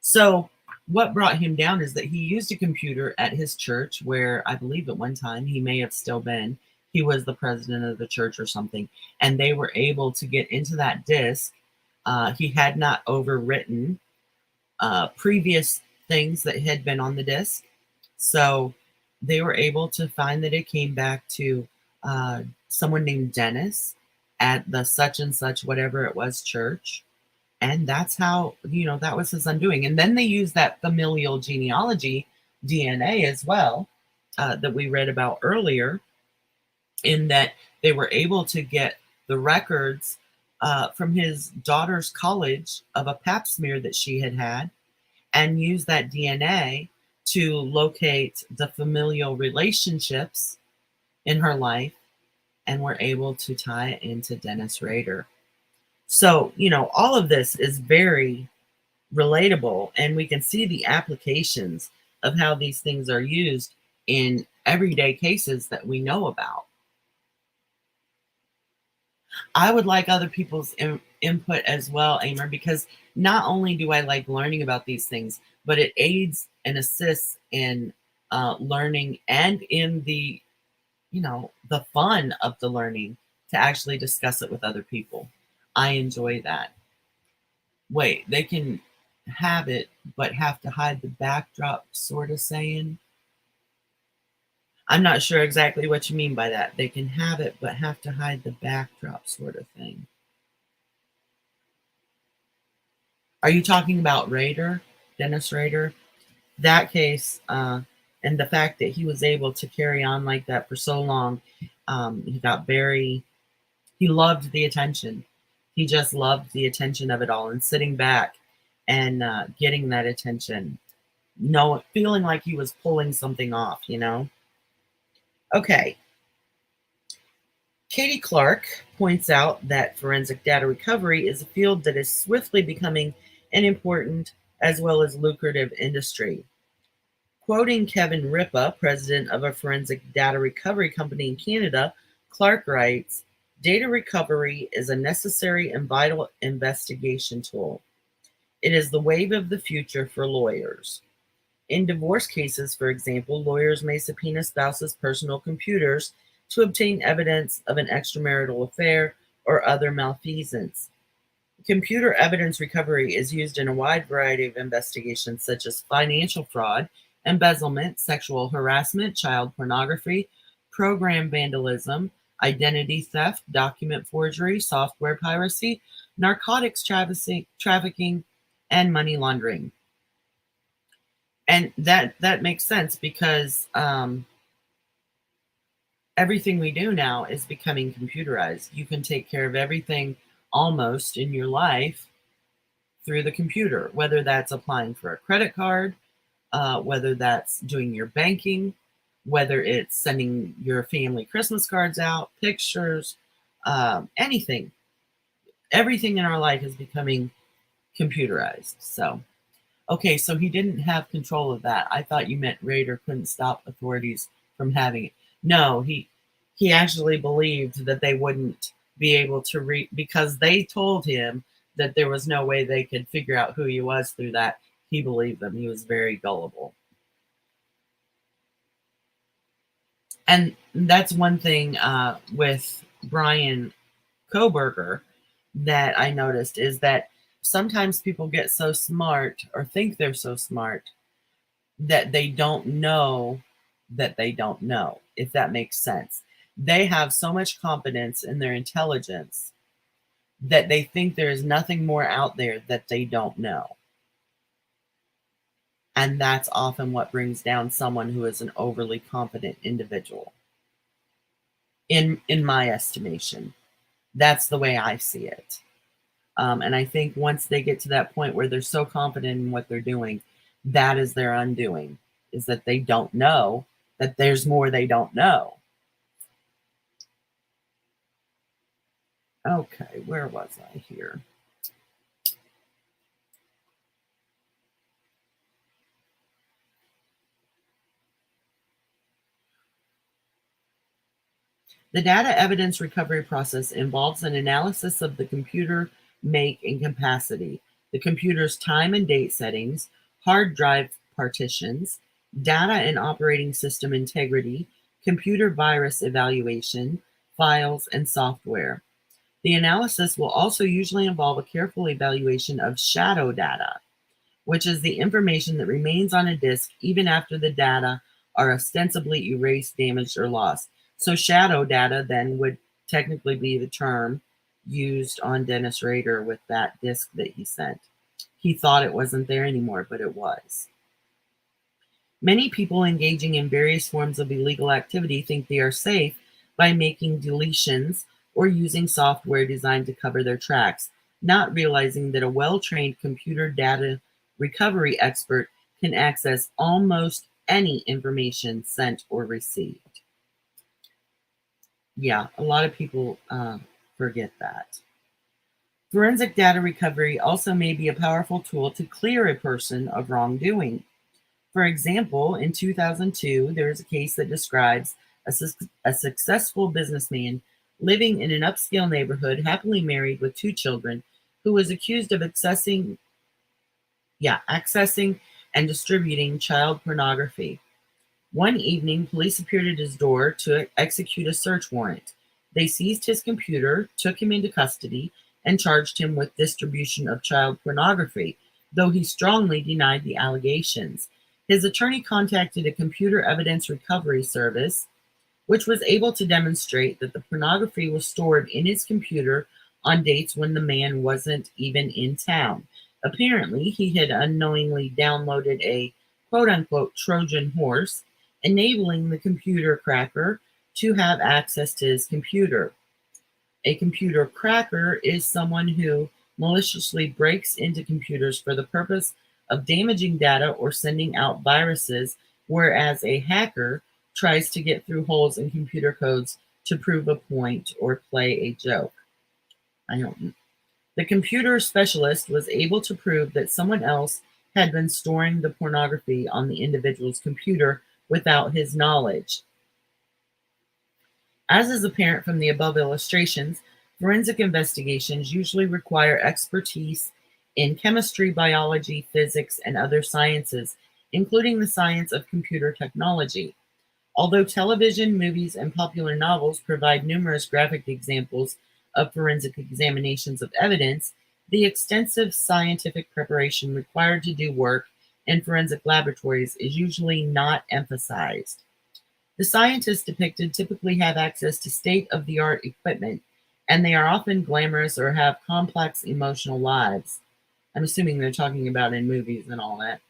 So, what brought him down is that he used a computer at his church, where I believe at one time he may have still been. He was the president of the church or something, and they were able to get into that disk. He had not overwritten previous things that had been on the disk. So they were able to find that it came back to someone named Dennis at the such and such, whatever it was, church. And that's how, that was his undoing. And then they used that familial genealogy DNA as well that we read about earlier, in that they were able to get the records from his daughter's college of a pap smear that she had had and use that DNA to locate the familial relationships in her life, and were able to tie it into Dennis Rader. So, all of this is very relatable, and we can see the applications of how these things are used in everyday cases that we know about. I would like other people's input as well, Amer, because not only do I like learning about these things, but it aids and assists in learning and in the fun of the learning to actually discuss it with other people. I enjoy that. Wait, they can have it, but have to hide the backdrop, sort of saying. I'm not sure exactly what you mean by that. They can have it, but have to hide the backdrop, sort of thing. Are you talking about Rader, Dennis Rader? That case, and the fact that he was able to carry on like that for so long, he got very, he loved the attention. He just loved the attention of it all and sitting back and getting that attention. No, feeling like he was pulling something off, you know? Okay. Katie Clark points out that forensic data recovery is a field that is swiftly becoming an important as well as lucrative industry. Quoting Kevin Ripa, president of a forensic data recovery company in Canada, Clark writes, "Data recovery is a necessary and vital investigation tool. It is the wave of the future for lawyers. In divorce cases, for example, lawyers may subpoena spouses' personal computers to obtain evidence of an extramarital affair or other malfeasance. Computer evidence recovery is used in a wide variety of investigations such as financial fraud, embezzlement, sexual harassment, child pornography, program vandalism, identity theft, document forgery, software piracy, narcotics trafficking, and money laundering." And that makes sense because everything we do now is becoming computerized. You can take care of everything almost in your life through the computer, whether that's applying for a credit card, whether that's doing your banking, whether it's sending your family Christmas cards out, pictures, anything. Everything in our life is becoming computerized. So, okay, so he didn't have control of that. I thought you meant Rader couldn't stop authorities from having it. No, he actually believed that they wouldn't be able to read because they told him that there was no way they could figure out who he was through that. He believed them. He was very gullible. And that's one thing with Brian Koberger that I noticed is that sometimes people get so smart or think they're so smart that they don't know that they don't know, if that makes sense. They have so much confidence in their intelligence that they think there is nothing more out there that they don't know. And that's often what brings down someone who is an overly confident individual. In my estimation, that's the way I see it. And I think once they get to that point where they're so confident in what they're doing, that is their undoing, is that they don't know that there's more they don't know. Okay, where was I here? The data evidence recovery process involves an analysis of the computer make and capacity, the computer's time and date settings, hard drive partitions, data and operating system integrity, computer virus evaluation, files, and software. The analysis will also usually involve a careful evaluation of shadow data, which is the information that remains on a disk even after the data are ostensibly erased, damaged, or lost. So shadow data then would technically be the term used on Dennis Rader with that disk that he sent. He thought it wasn't there anymore, but it was. Many people engaging in various forms of illegal activity think they are safe by making deletions or using software designed to cover their tracks, not realizing that a well-trained computer data recovery expert can access almost any information sent or received. Yeah, a lot of people forget that. Forensic data recovery also may be a powerful tool to clear a person of wrongdoing. For example, in 2002, there is a case that describes a successful businessman living in an upscale neighborhood, happily married with 2 children, who was accused of accessing and distributing child pornography. One evening, police appeared at his door to execute a search warrant. They seized his computer, took him into custody, and charged him with distribution of child pornography, though he strongly denied the allegations. His attorney contacted a computer evidence recovery service, which was able to demonstrate that the pornography was stored in his computer on dates when the man wasn't even in town. Apparently, he had unknowingly downloaded a quote unquote Trojan horse, enabling the computer cracker to have access to his computer. A computer cracker is someone who maliciously breaks into computers for the purpose of damaging data or sending out viruses, whereas a hacker tries to get through holes in computer codes to prove a point or play a joke. I don't. The computer specialist was able to prove that someone else had been storing the pornography on the individual's computer without his knowledge. As is apparent from the above illustrations, forensic investigations usually require expertise in chemistry, biology, physics, and other sciences, including the science of computer technology. Although television, movies, and popular novels provide numerous graphic examples of forensic examinations of evidence, the extensive scientific preparation required to do work in forensic laboratories is usually not emphasized. The scientists depicted typically have access to state-of-the-art equipment, and they are often glamorous or have complex emotional lives. I'm assuming they're talking about in movies and all that.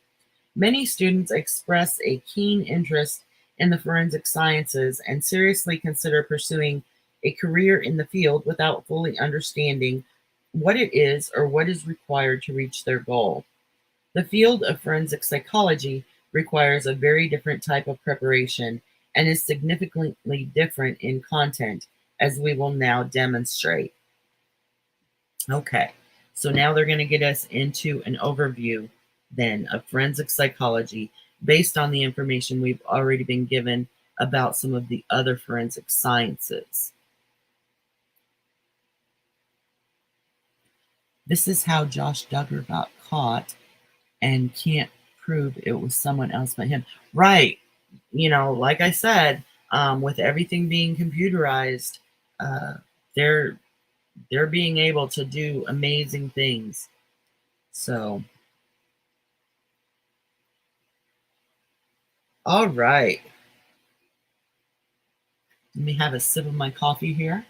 Many students express a keen interest in the forensic sciences and seriously consider pursuing a career in the field without fully understanding what it is or what is required to reach their goal. The field of forensic psychology requires a very different type of preparation and is significantly different in content, as we will now demonstrate. Okay, so now they're going to get us into an overview then of forensic psychology based on the information we've already been given about some of the other forensic sciences. This is how Josh Duggar got caught and can't prove it was someone else but him. Right. You know, like I said, with everything being computerized, they're being able to do amazing things. So, all right. Let me have a sip of my coffee here.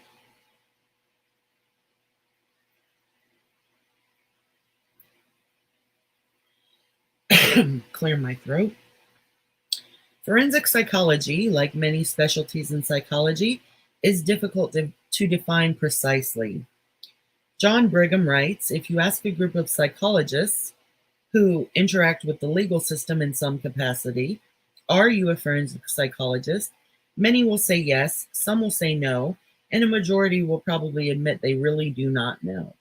Clear my throat. Forensic psychology, like many specialties in psychology, is difficult to define precisely. John Brigham writes, if you ask a group of psychologists who interact with the legal system in some capacity, are you a forensic psychologist? Many will say yes, some will say no, and a majority will probably admit they really do not know.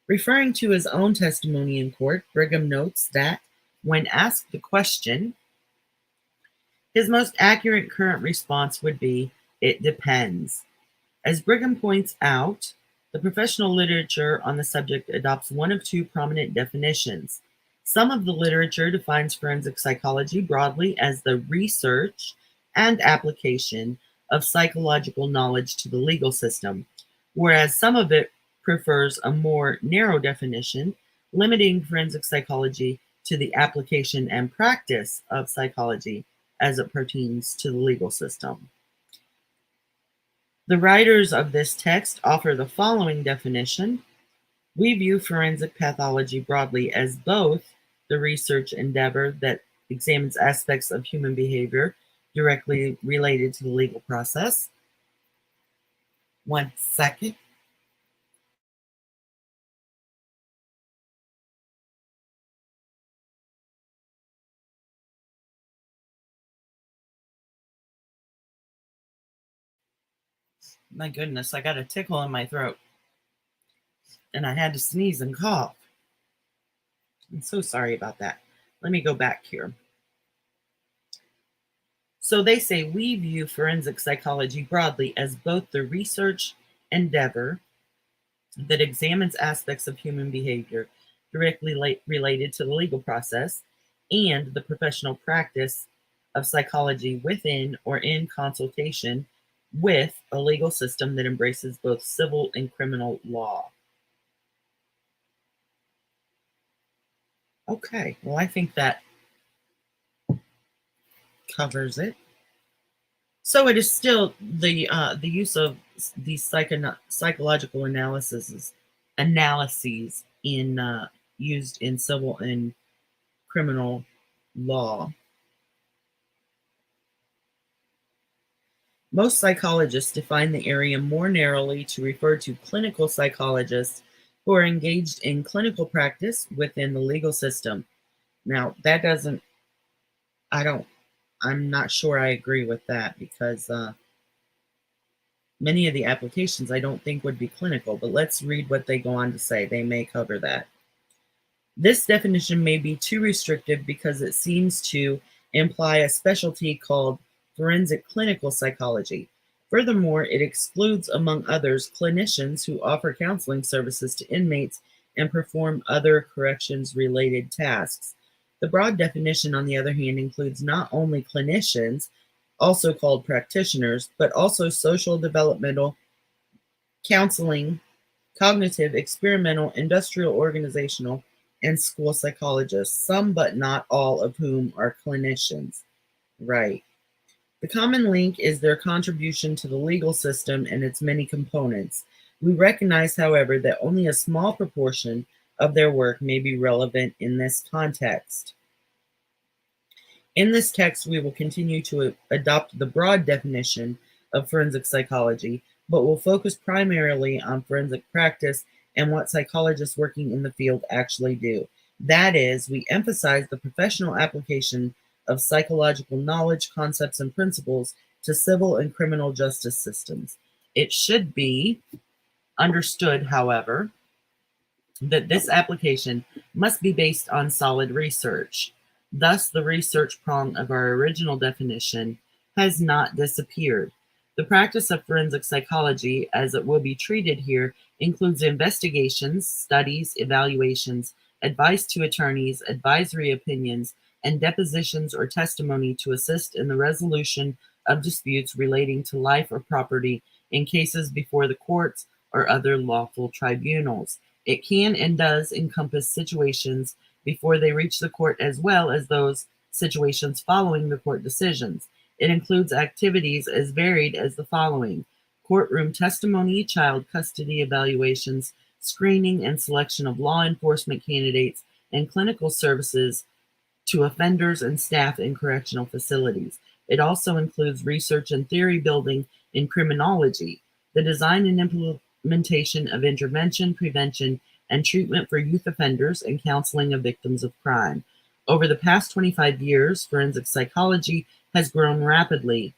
Referring to his own testimony in court, Brigham notes that when asked the question, his most accurate current response would be, it depends. As Brigham points out, the professional literature on the subject adopts one of two prominent definitions. Some of the literature defines forensic psychology broadly as the research and application of psychological knowledge to the legal system, whereas some of it prefers a more narrow definition, limiting forensic psychology to the application and practice of psychology as it pertains to the legal system. The writers of this text offer the following definition. We view forensic pathology broadly as both the research endeavor that examines aspects of human behavior directly related to the legal process. 1 second. My goodness, I got a tickle in my throat and I had to sneeze and cough. I'm so sorry about that. Let me go back here. So they say we view forensic psychology broadly as both the research endeavor that examines aspects of human behavior directly related to the legal process and the professional practice of psychology within or in consultation with a legal system that embraces both civil and criminal law. Okay, well, I think that covers it. So it is still the use of these psychological analyses in used in civil and criminal law. Most psychologists define the area more narrowly to refer to clinical psychologists who are engaged in clinical practice within the legal system. Now, that doesn't, I don't, I'm not sure I agree with that because many of the applications I don't think would be clinical, but let's read what they go on to say. They may cover that. This definition may be too restrictive because it seems to imply a specialty called forensic clinical psychology. Furthermore, it excludes, among others, clinicians who offer counseling services to inmates and perform other corrections-related tasks. The broad definition, on the other hand, includes not only clinicians, also called practitioners, but also social, developmental, counseling, cognitive, experimental, industrial, organizational, and school psychologists, some but not all of whom are clinicians. Right. The common link is their contribution to the legal system and its many components. We recognize, however, that only a small proportion of their work may be relevant in this context. In this text, we will continue to adopt the broad definition of forensic psychology, but will focus primarily on forensic practice and what psychologists working in the field actually do. That is, we emphasize the professional application of psychological knowledge, concepts, and principles to civil and criminal justice systems. It should be understood, however, that this application must be based on solid research. Thus, the research prong of our original definition has not disappeared. The practice of forensic psychology, as it will be treated here, includes investigations, studies, evaluations, advice to attorneys, advisory opinions, and depositions or testimony to assist in the resolution of disputes relating to life or property in cases before the courts or other lawful tribunals. It can and does encompass situations before they reach the court as well as those situations following the court decisions. It includes activities as varied as the following: courtroom testimony, child custody evaluations, screening and selection of law enforcement candidates, and clinical services to offenders and staff in correctional facilities. It also includes research and theory building in criminology, the design and implementation of intervention, prevention, and treatment for youth offenders, and counseling of victims of crime. Over the past 25 years, forensic psychology has grown rapidly.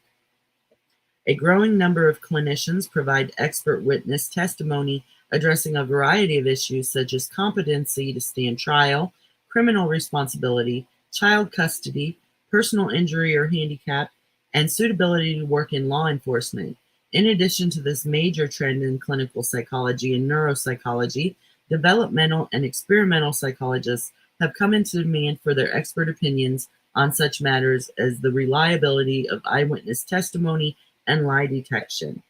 A growing number of clinicians provide expert witness testimony addressing a variety of issues such as competency to stand trial, criminal responsibility, child custody, personal injury or handicap, and suitability to work in law enforcement. In addition to this major trend in clinical psychology and neuropsychology, developmental and experimental psychologists have come into demand for their expert opinions on such matters as the reliability of eyewitness testimony and lie detection.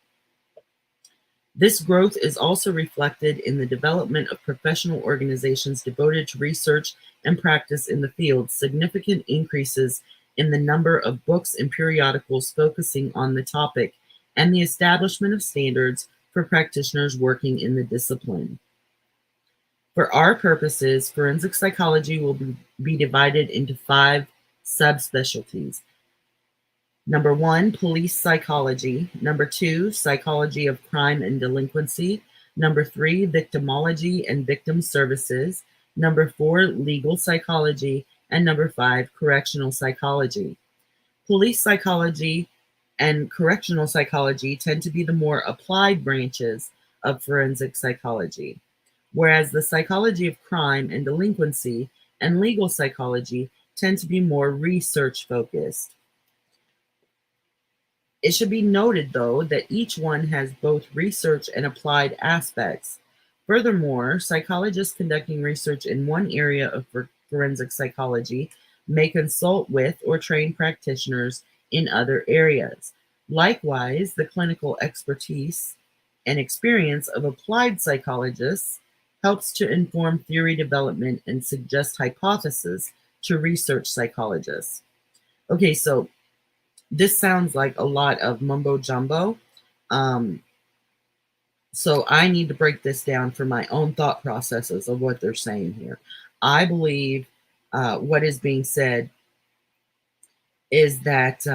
This growth is also reflected in the development of professional organizations devoted to research and practice in the field, significant increases in the number of books and periodicals focusing on the topic, and the establishment of standards for practitioners working in the discipline. For our purposes, forensic psychology will be divided into 5 subspecialties. Number 1, police psychology. Number 2, psychology of crime and delinquency. Number 3, victimology and victim services. Number 4, legal psychology. And number 5, correctional psychology. Police psychology and correctional psychology tend to be the more applied branches of forensic psychology, whereas the psychology of crime and delinquency and legal psychology tend to be more research focused. It should be noted, though, that each one has both research and applied aspects. Furthermore, psychologists conducting research in one area of forensic psychology may consult with or train practitioners in other areas. Likewise, the clinical expertise and experience of applied psychologists helps to inform theory development and suggest hypotheses to research psychologists. Okay, so this sounds like a lot of mumbo jumbo. So I need to break this down for my own thought processes of what they're saying here. I believe what is being said is that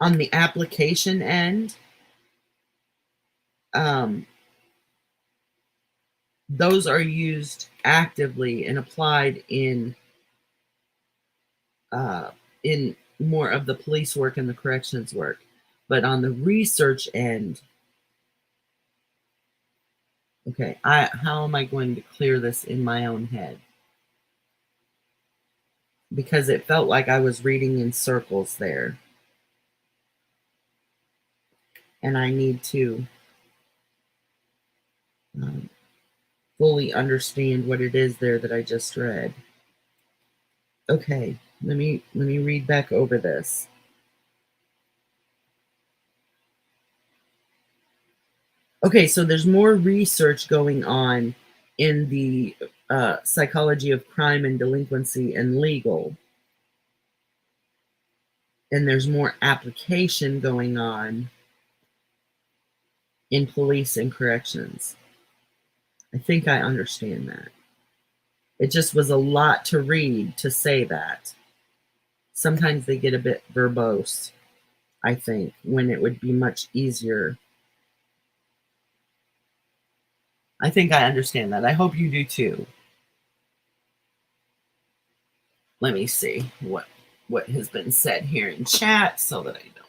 on the application end, those are used actively and applied in more of the police work and the corrections work. But on the research end, okay, how am I going to clear this in my own head? Because it felt like I was reading in circles there. And I need to fully understand what it is there that I just read. Okay, let me read back over this. Okay, so there's more research going on in the psychology of crime and delinquency and legal. And there's more application going on in police and corrections. I think I understand that. It just was a lot to read to say that. Sometimes they get a bit verbose, I think, when it would be much easier. I think I understand that. I hope you do too. Let me see what has been said here in chat so that I don't.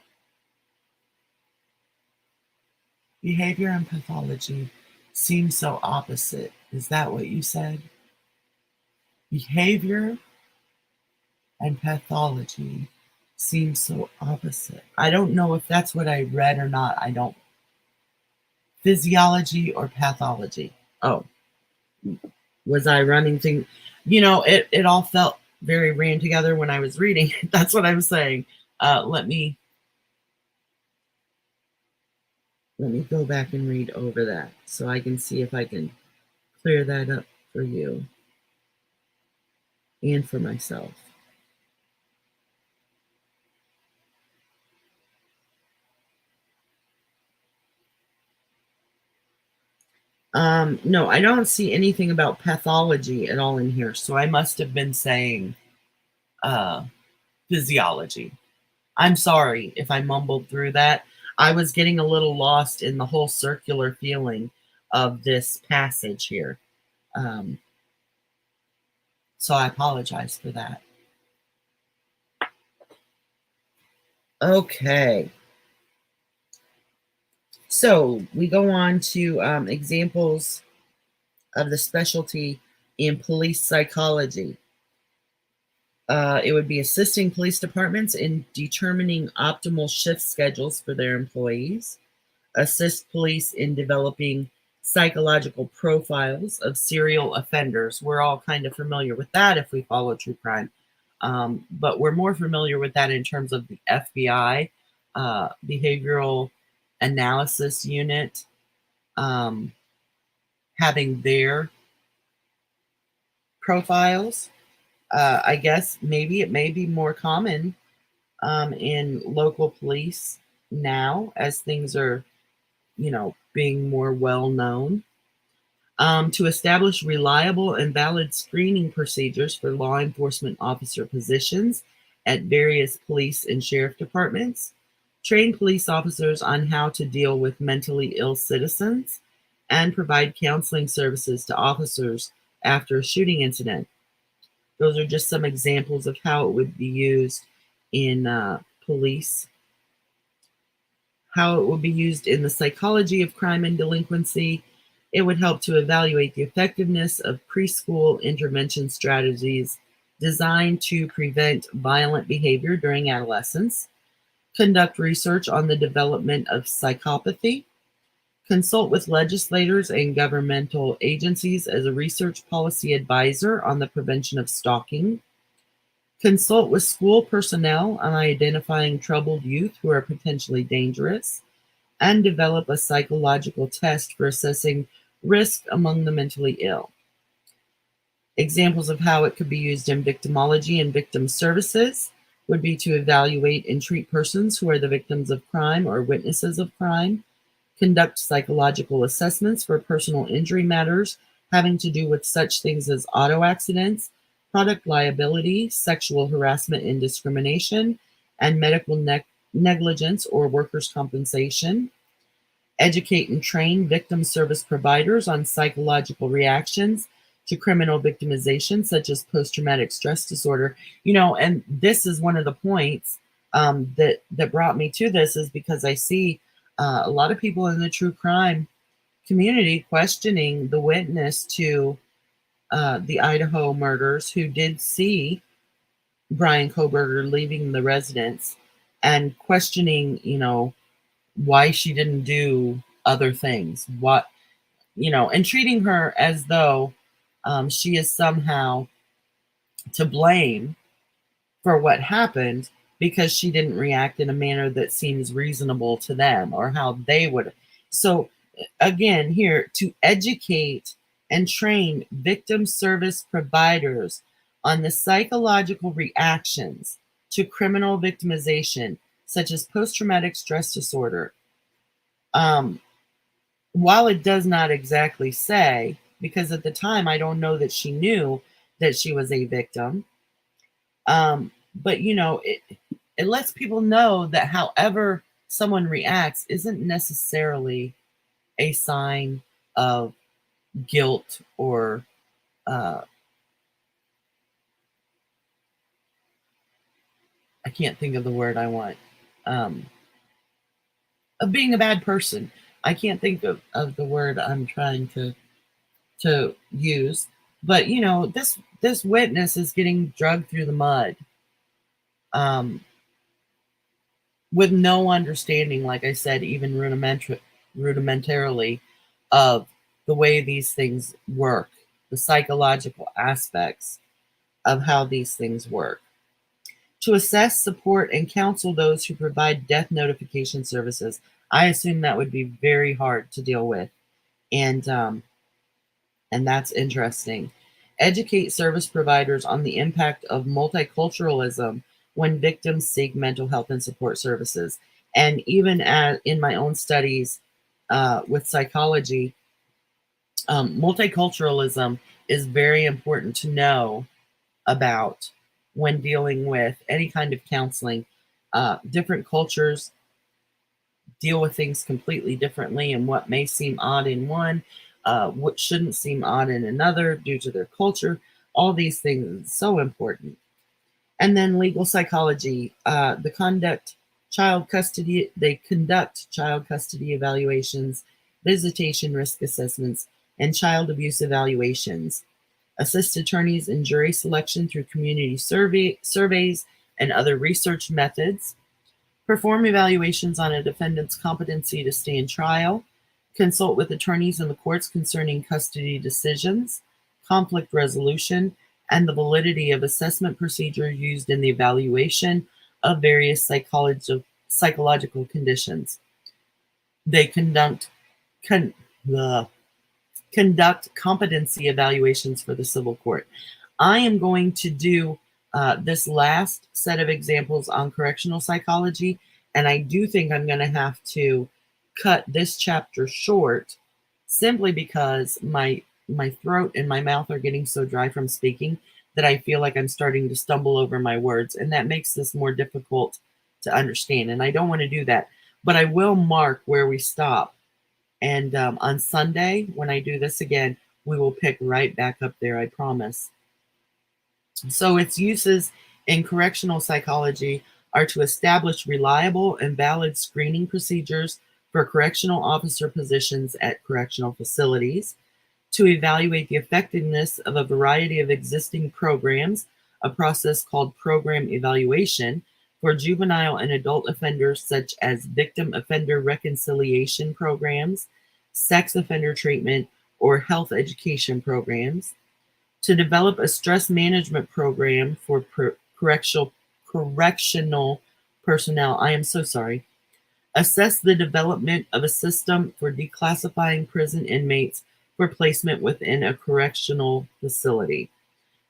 Behavior and pathology seem so opposite. Is that what you said? Behavior and pathology seem so opposite. I don't know if that's what I read or not. I don't. Physiology or pathology? Oh, was I running things? It all felt very ran together when I was reading. That's what I'm saying. Let me go back and read over that so I can see if I can clear that up for you and for myself. No, I don't see anything about pathology at all in here, so I must have been saying physiology. I'm sorry if I mumbled through that. I was getting a little lost in the whole circular feeling of this passage here. So I apologize for that. Okay. So we go on to examples of the specialty in police psychology. It would be assisting police departments in determining optimal shift schedules for their employees, assist police in developing psychological profiles of serial offenders. We're all kind of familiar with that if we follow true crime. But we're more familiar with that in terms of the FBI, Behavioral Analysis Unit, having their profiles. I guess maybe it may be more common in local police now as things are, being more well known. To establish reliable and valid screening procedures for law enforcement officer positions at various police and sheriff departments, train police officers on how to deal with mentally ill citizens, and provide counseling services to officers after a shooting incident. Those are just some examples of how it would be used in police. How it will be used in the psychology of crime and delinquency. It would help to evaluate the effectiveness of preschool intervention strategies designed to prevent violent behavior during adolescence, conduct research on the development of psychopathy, consult with legislators and governmental agencies as a research policy advisor on the prevention of stalking, consult with school personnel on identifying troubled youth who are potentially dangerous, and develop a psychological test for assessing risk among the mentally ill. Examples of how it could be used in victimology and victim services would be to evaluate and treat persons who are the victims of crime or witnesses of crime, conduct psychological assessments for personal injury matters having to do with such things as auto accidents, product liability, sexual harassment and discrimination, and medical negligence or workers' compensation. Educate and train victim service providers on psychological reactions to criminal victimization, such as post traumatic stress disorder. And this is one of the points that brought me to this, is because I see a lot of people in the true crime community questioning the witness to the Idaho murders, who did see Bryan Kohberger leaving the residence, and questioning, why she didn't do other things, and treating her as though she is somehow to blame for what happened because she didn't react in a manner that seems reasonable to them or how they would. So, again, here to educate and train victim service providers on the psychological reactions to criminal victimization, such as post traumatic stress disorder. While it does not exactly say, because at the time I don't know that she knew that she was a victim, but it lets people know that however someone reacts isn't necessarily a sign of guilt or I can't think of the word I want, of being a bad person. I can't think of the word I'm trying to use, but this witness is getting dragged through the mud um, with no understanding, like I said, even rudimentarily, of the way these things work, the psychological aspects of how these things work. To assess, support, and counsel those who provide death notification services. I assume that would be very hard to deal with, and that's interesting. Educate service providers on the impact of multiculturalism when victims seek mental health and support services. And even in my own studies with psychology, multiculturalism is very important to know about when dealing with any kind of counseling. Different cultures deal with things completely differently, and what may seem odd in one, what shouldn't seem odd in another due to their culture. All these things are so important. And then legal psychology, they conduct child custody evaluations, visitation risk assessments, and child abuse evaluations. Assist attorneys in jury selection through community surveys and other research methods. Perform evaluations on a defendant's competency to stand trial. Consult with attorneys in the courts concerning custody decisions, conflict resolution, and the validity of assessment procedures used in the evaluation of various psychological conditions. They conduct competency evaluations for the civil court. I am going to do this last set of examples on correctional psychology, and I do think I'm going to have to cut this chapter short simply because my throat and my mouth are getting so dry from speaking that I feel like I'm starting to stumble over my words, and that makes this more difficult to understand, and I don't want to do that. But I will mark where we stop, and on Sunday, when I do this again, we will pick right back up there, I promise. So its uses in correctional psychology are to establish reliable and valid screening procedures for correctional officer positions at correctional facilities, to evaluate the effectiveness of a variety of existing programs, a process called program evaluation for juvenile and adult offenders, such as victim offender reconciliation programs, sex offender treatment, or health education programs, to develop a stress management program for correctional personnel. I am so sorry. Assess the development of a system for declassifying prison inmates for placement within a correctional facility.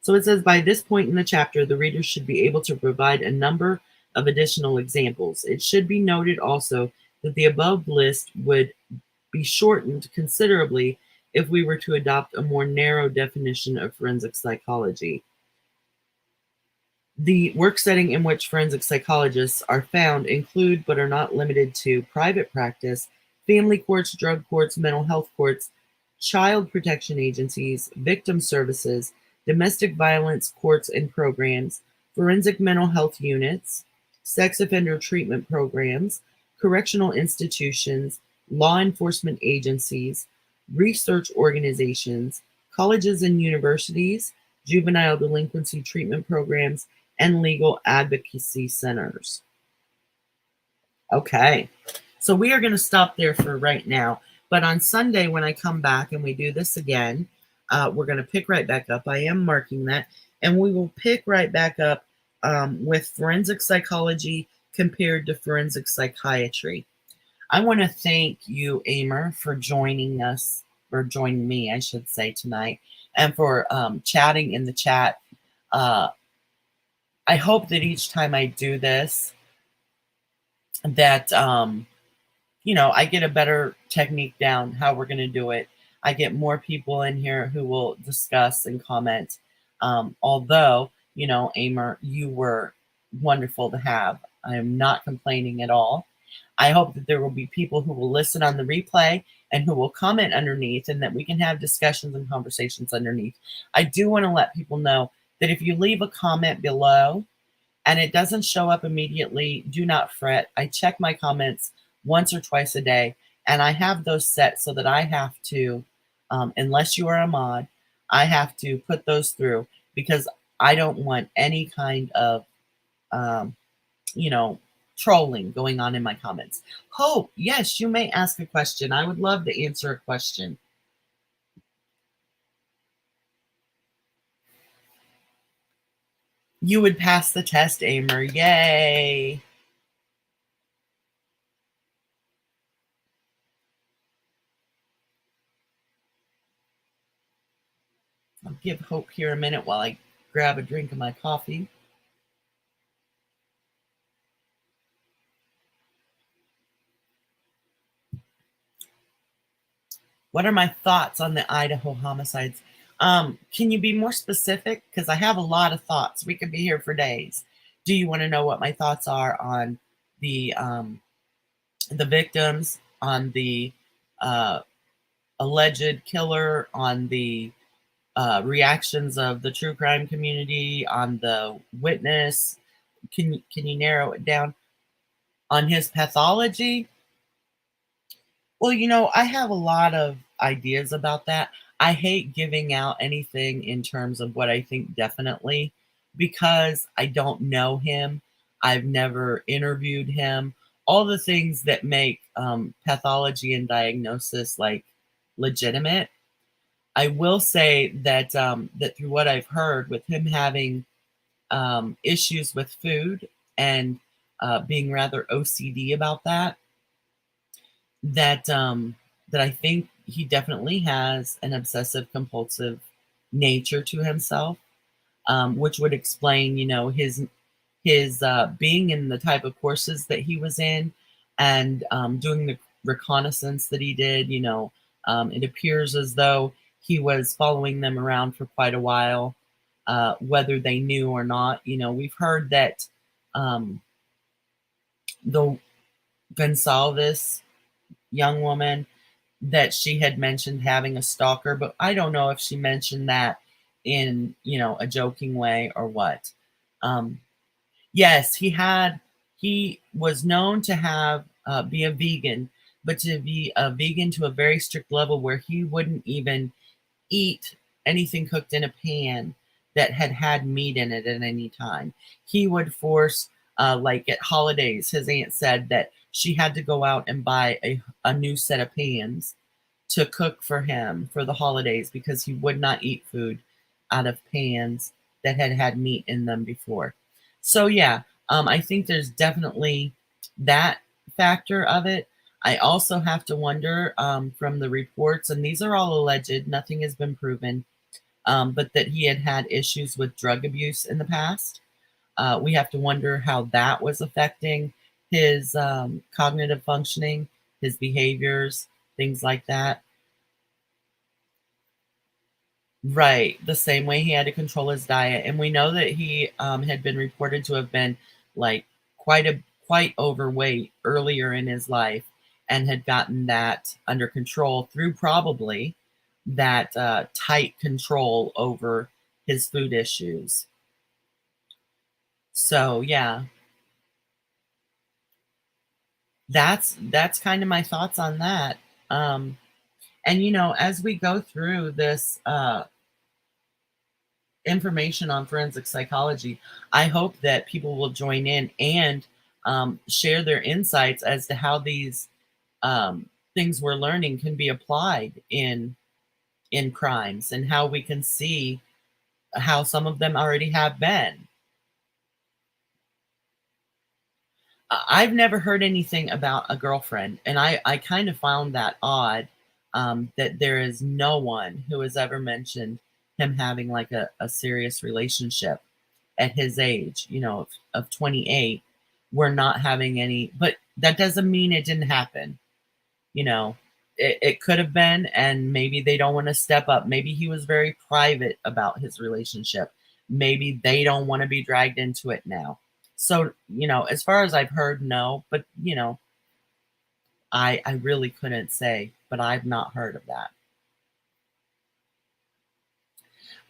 So it says, by this point in the chapter, the reader should be able to provide a number of additional examples. It should be noted also that the above list would be shortened considerably if we were to adopt a more narrow definition of forensic psychology. The work setting in which forensic psychologists are found include, but are not limited to, private practice, family courts, drug courts, mental health courts, child protection agencies, victim services, domestic violence courts and programs, forensic mental health units, sex offender treatment programs, correctional institutions, law enforcement agencies, research organizations, colleges and universities, juvenile delinquency treatment programs, and legal advocacy centers. Okay, so we are going to stop there for right now. But on Sunday, when I come back and we do this again, we're going to pick right back up. I am marking that. And we will pick right back up with forensic psychology compared to forensic psychiatry. I want to thank you, Amer, for joining us, or joining me, I should say, tonight, and for chatting in the chat. I hope that each time I do this, that I get a better technique down how we're going to do it. I get more people in here who will discuss and comment. Although, Amer, you were wonderful to have. I am not complaining at all. I hope that there will be people who will listen on the replay and who will comment underneath, and that we can have discussions and conversations underneath. I do want to let people know that if you leave a comment below and it doesn't show up immediately, do not fret. I check my comments once or twice a day, and I have those set so that I have to, unless you are a mod, I have to put those through, because I don't want any kind of, trolling going on in my comments. Hope, yes, you may ask a question. I would love to answer a question. You would pass the test, Amer. Yay. I'll give Hope here a minute while I grab a drink of my coffee. What are my thoughts on the Idaho homicides? Can you be more specific? Because I have a lot of thoughts. We could be here for days. Do you want to know what my thoughts are on the victims, on the alleged killer, on the reactions of the true crime community, on the witness? Can you narrow it down? On his pathology? Well, I have a lot of ideas about that. I hate giving out anything in terms of what I think definitely, because I don't know him. I've never interviewed him. All the things that make pathology and diagnosis like legitimate. I will say that that through what I've heard, with him having issues with food and being rather OCD about that, that I think he definitely has an obsessive compulsive nature to himself, which would explain, his being in the type of courses that he was in, and doing the reconnaissance that he did. It appears as though he was following them around for quite a while, whether they knew or not. We've heard that the Gonsalves young woman, that she had mentioned having a stalker, but I don't know if she mentioned that in, a joking way or what. Yes, he was known to have, be a vegan, but to be a vegan to a very strict level where he wouldn't even eat anything cooked in a pan that had meat in it at any time. He would force, like at holidays, his aunt said that she had to go out and buy a new set of pans to cook for him for the holidays, because he would not eat food out of pans that had meat in them before. So yeah, I think there's definitely that factor of it. I also have to wonder, from the reports, and these are all alleged, nothing has been proven, but that he had issues with drug abuse in the past. We have to wonder how that was affecting his cognitive functioning, his behaviors, things like that. Right, the same way he had to control his diet, and we know that he, had been reported to have been, like, quite overweight earlier in his life and had gotten that under control through probably that, tight control over his food issues. So, yeah, that's kinda my thoughts on that. Um, and, as we go through this, information on forensic psychology, I hope that people will join in and share their insights as to how these things we're learning can be applied in crimes and how we can see how some of them already have been. I've never heard anything about a girlfriend, and I kind of found that odd that there is no one who has ever mentioned him having like a serious relationship at his age, of 28. We're not having any, but that doesn't mean it didn't happen. You know, it could have been, and maybe they don't want to step up. Maybe he was very private about his relationship. Maybe they don't want to be dragged into it now. So, as far as I've heard, no, but I really couldn't say, but I've not heard of that.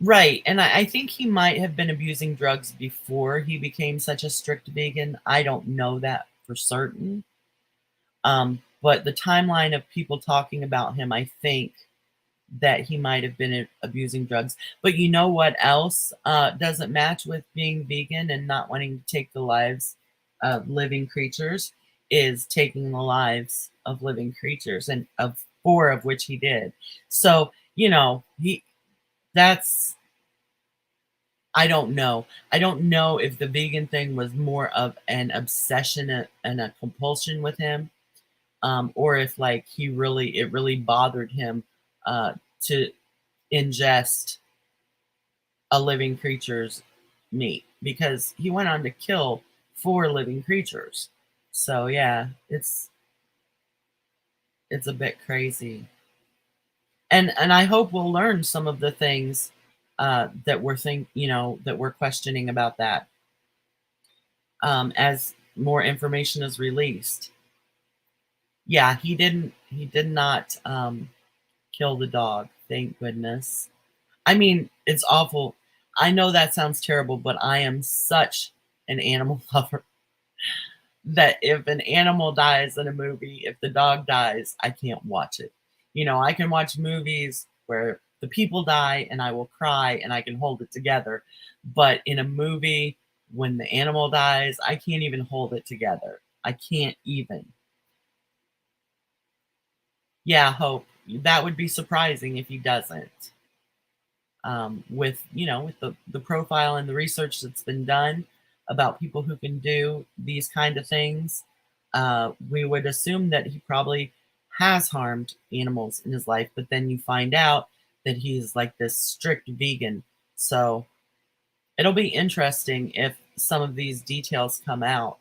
Right, and I think he might have been abusing drugs before he became such a strict vegan. I don't know that for certain. But the timeline of people talking about him, I think that he might have been abusing drugs. But you know what else doesn't match with being vegan and not wanting to take the lives of living creatures is taking the lives of living creatures, and of four of which he did. So, he that's I don't know. I don't know if the vegan thing was more of an obsession and a compulsion with him, or if like it really bothered him to ingest a living creature's meat because he went on to kill four living creatures. So yeah, it's a bit crazy, and I hope we'll learn some of the things that we're questioning about that as more information is released. Yeah, he did not kill the dog, thank goodness. I mean, it's awful. I know that sounds terrible, but I am such an animal lover that if an animal dies in a movie, if the dog dies, I can't watch it. I can watch movies where the people die and I will cry and I can hold it together. But in a movie, when the animal dies, I can't even hold it together. I can't even. Yeah, Hope. That would be surprising if he doesn't. With the profile and the research that's been done about people who can do these kind of things, we would assume that he probably has harmed animals in his life, but then you find out that he's like this strict vegan. So it'll be interesting if some of these details come out,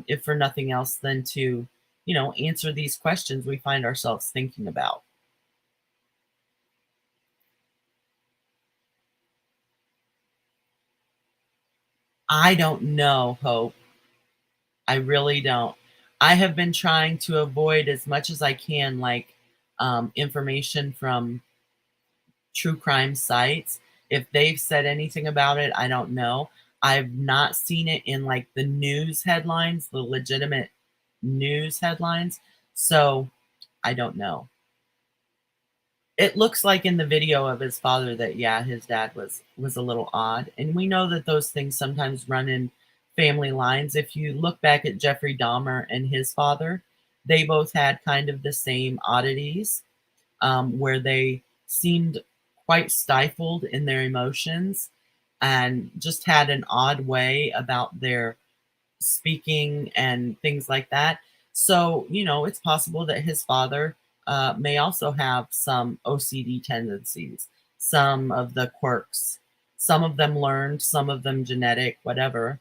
if for nothing else than to answer these questions we find ourselves thinking about. I don't know, Hope. I really don't. I have been trying to avoid as much as I can, like, information from true crime sites. If they've said anything about it, I don't know. I've not seen it in, like, the news headlines, the legitimate news headlines, so I don't know. It looks like in the video of his father that, yeah, his dad was a little odd, and we know that those things sometimes run in family lines. If you look back at Jeffrey Dahmer and his father, they both had kind of the same oddities, where they seemed quite stifled in their emotions and just had an odd way about their speaking and things like that. So, it's possible that his father may also have some OCD tendencies, some of the quirks, some of them learned, some of them genetic, whatever.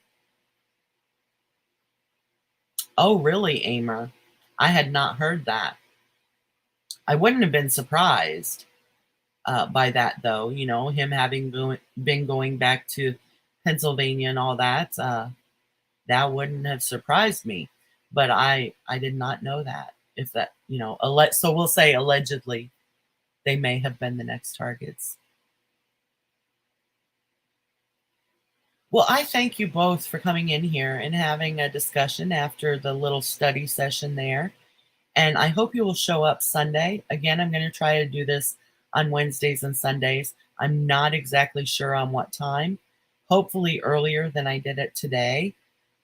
Oh, really, Amer? I had not heard that. I wouldn't have been surprised by that, though. Him having been going back to Pennsylvania and all that. That wouldn't have surprised me, but I did not know that. If that, so we'll say allegedly they may have been the next targets. Well, I thank you both for coming in here and having a discussion after the little study session there. And I hope you will show up Sunday. Again, I'm going to try to do this on Wednesdays and Sundays. I'm not exactly sure on what time, hopefully earlier than I did it today.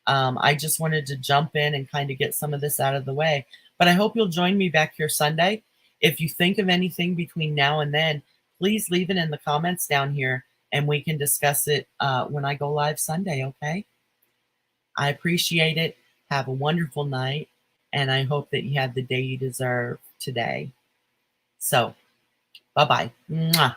I just wanted to jump in and kind of get some of this out of the way. But I hope you'll join me back here Sunday. If you think of anything between now and then, please leave it in the comments down here and we can discuss it when I go live Sunday, okay? I appreciate it. Have a wonderful night, and I hope that you have the day you deserve today. So, bye-bye. Mwah.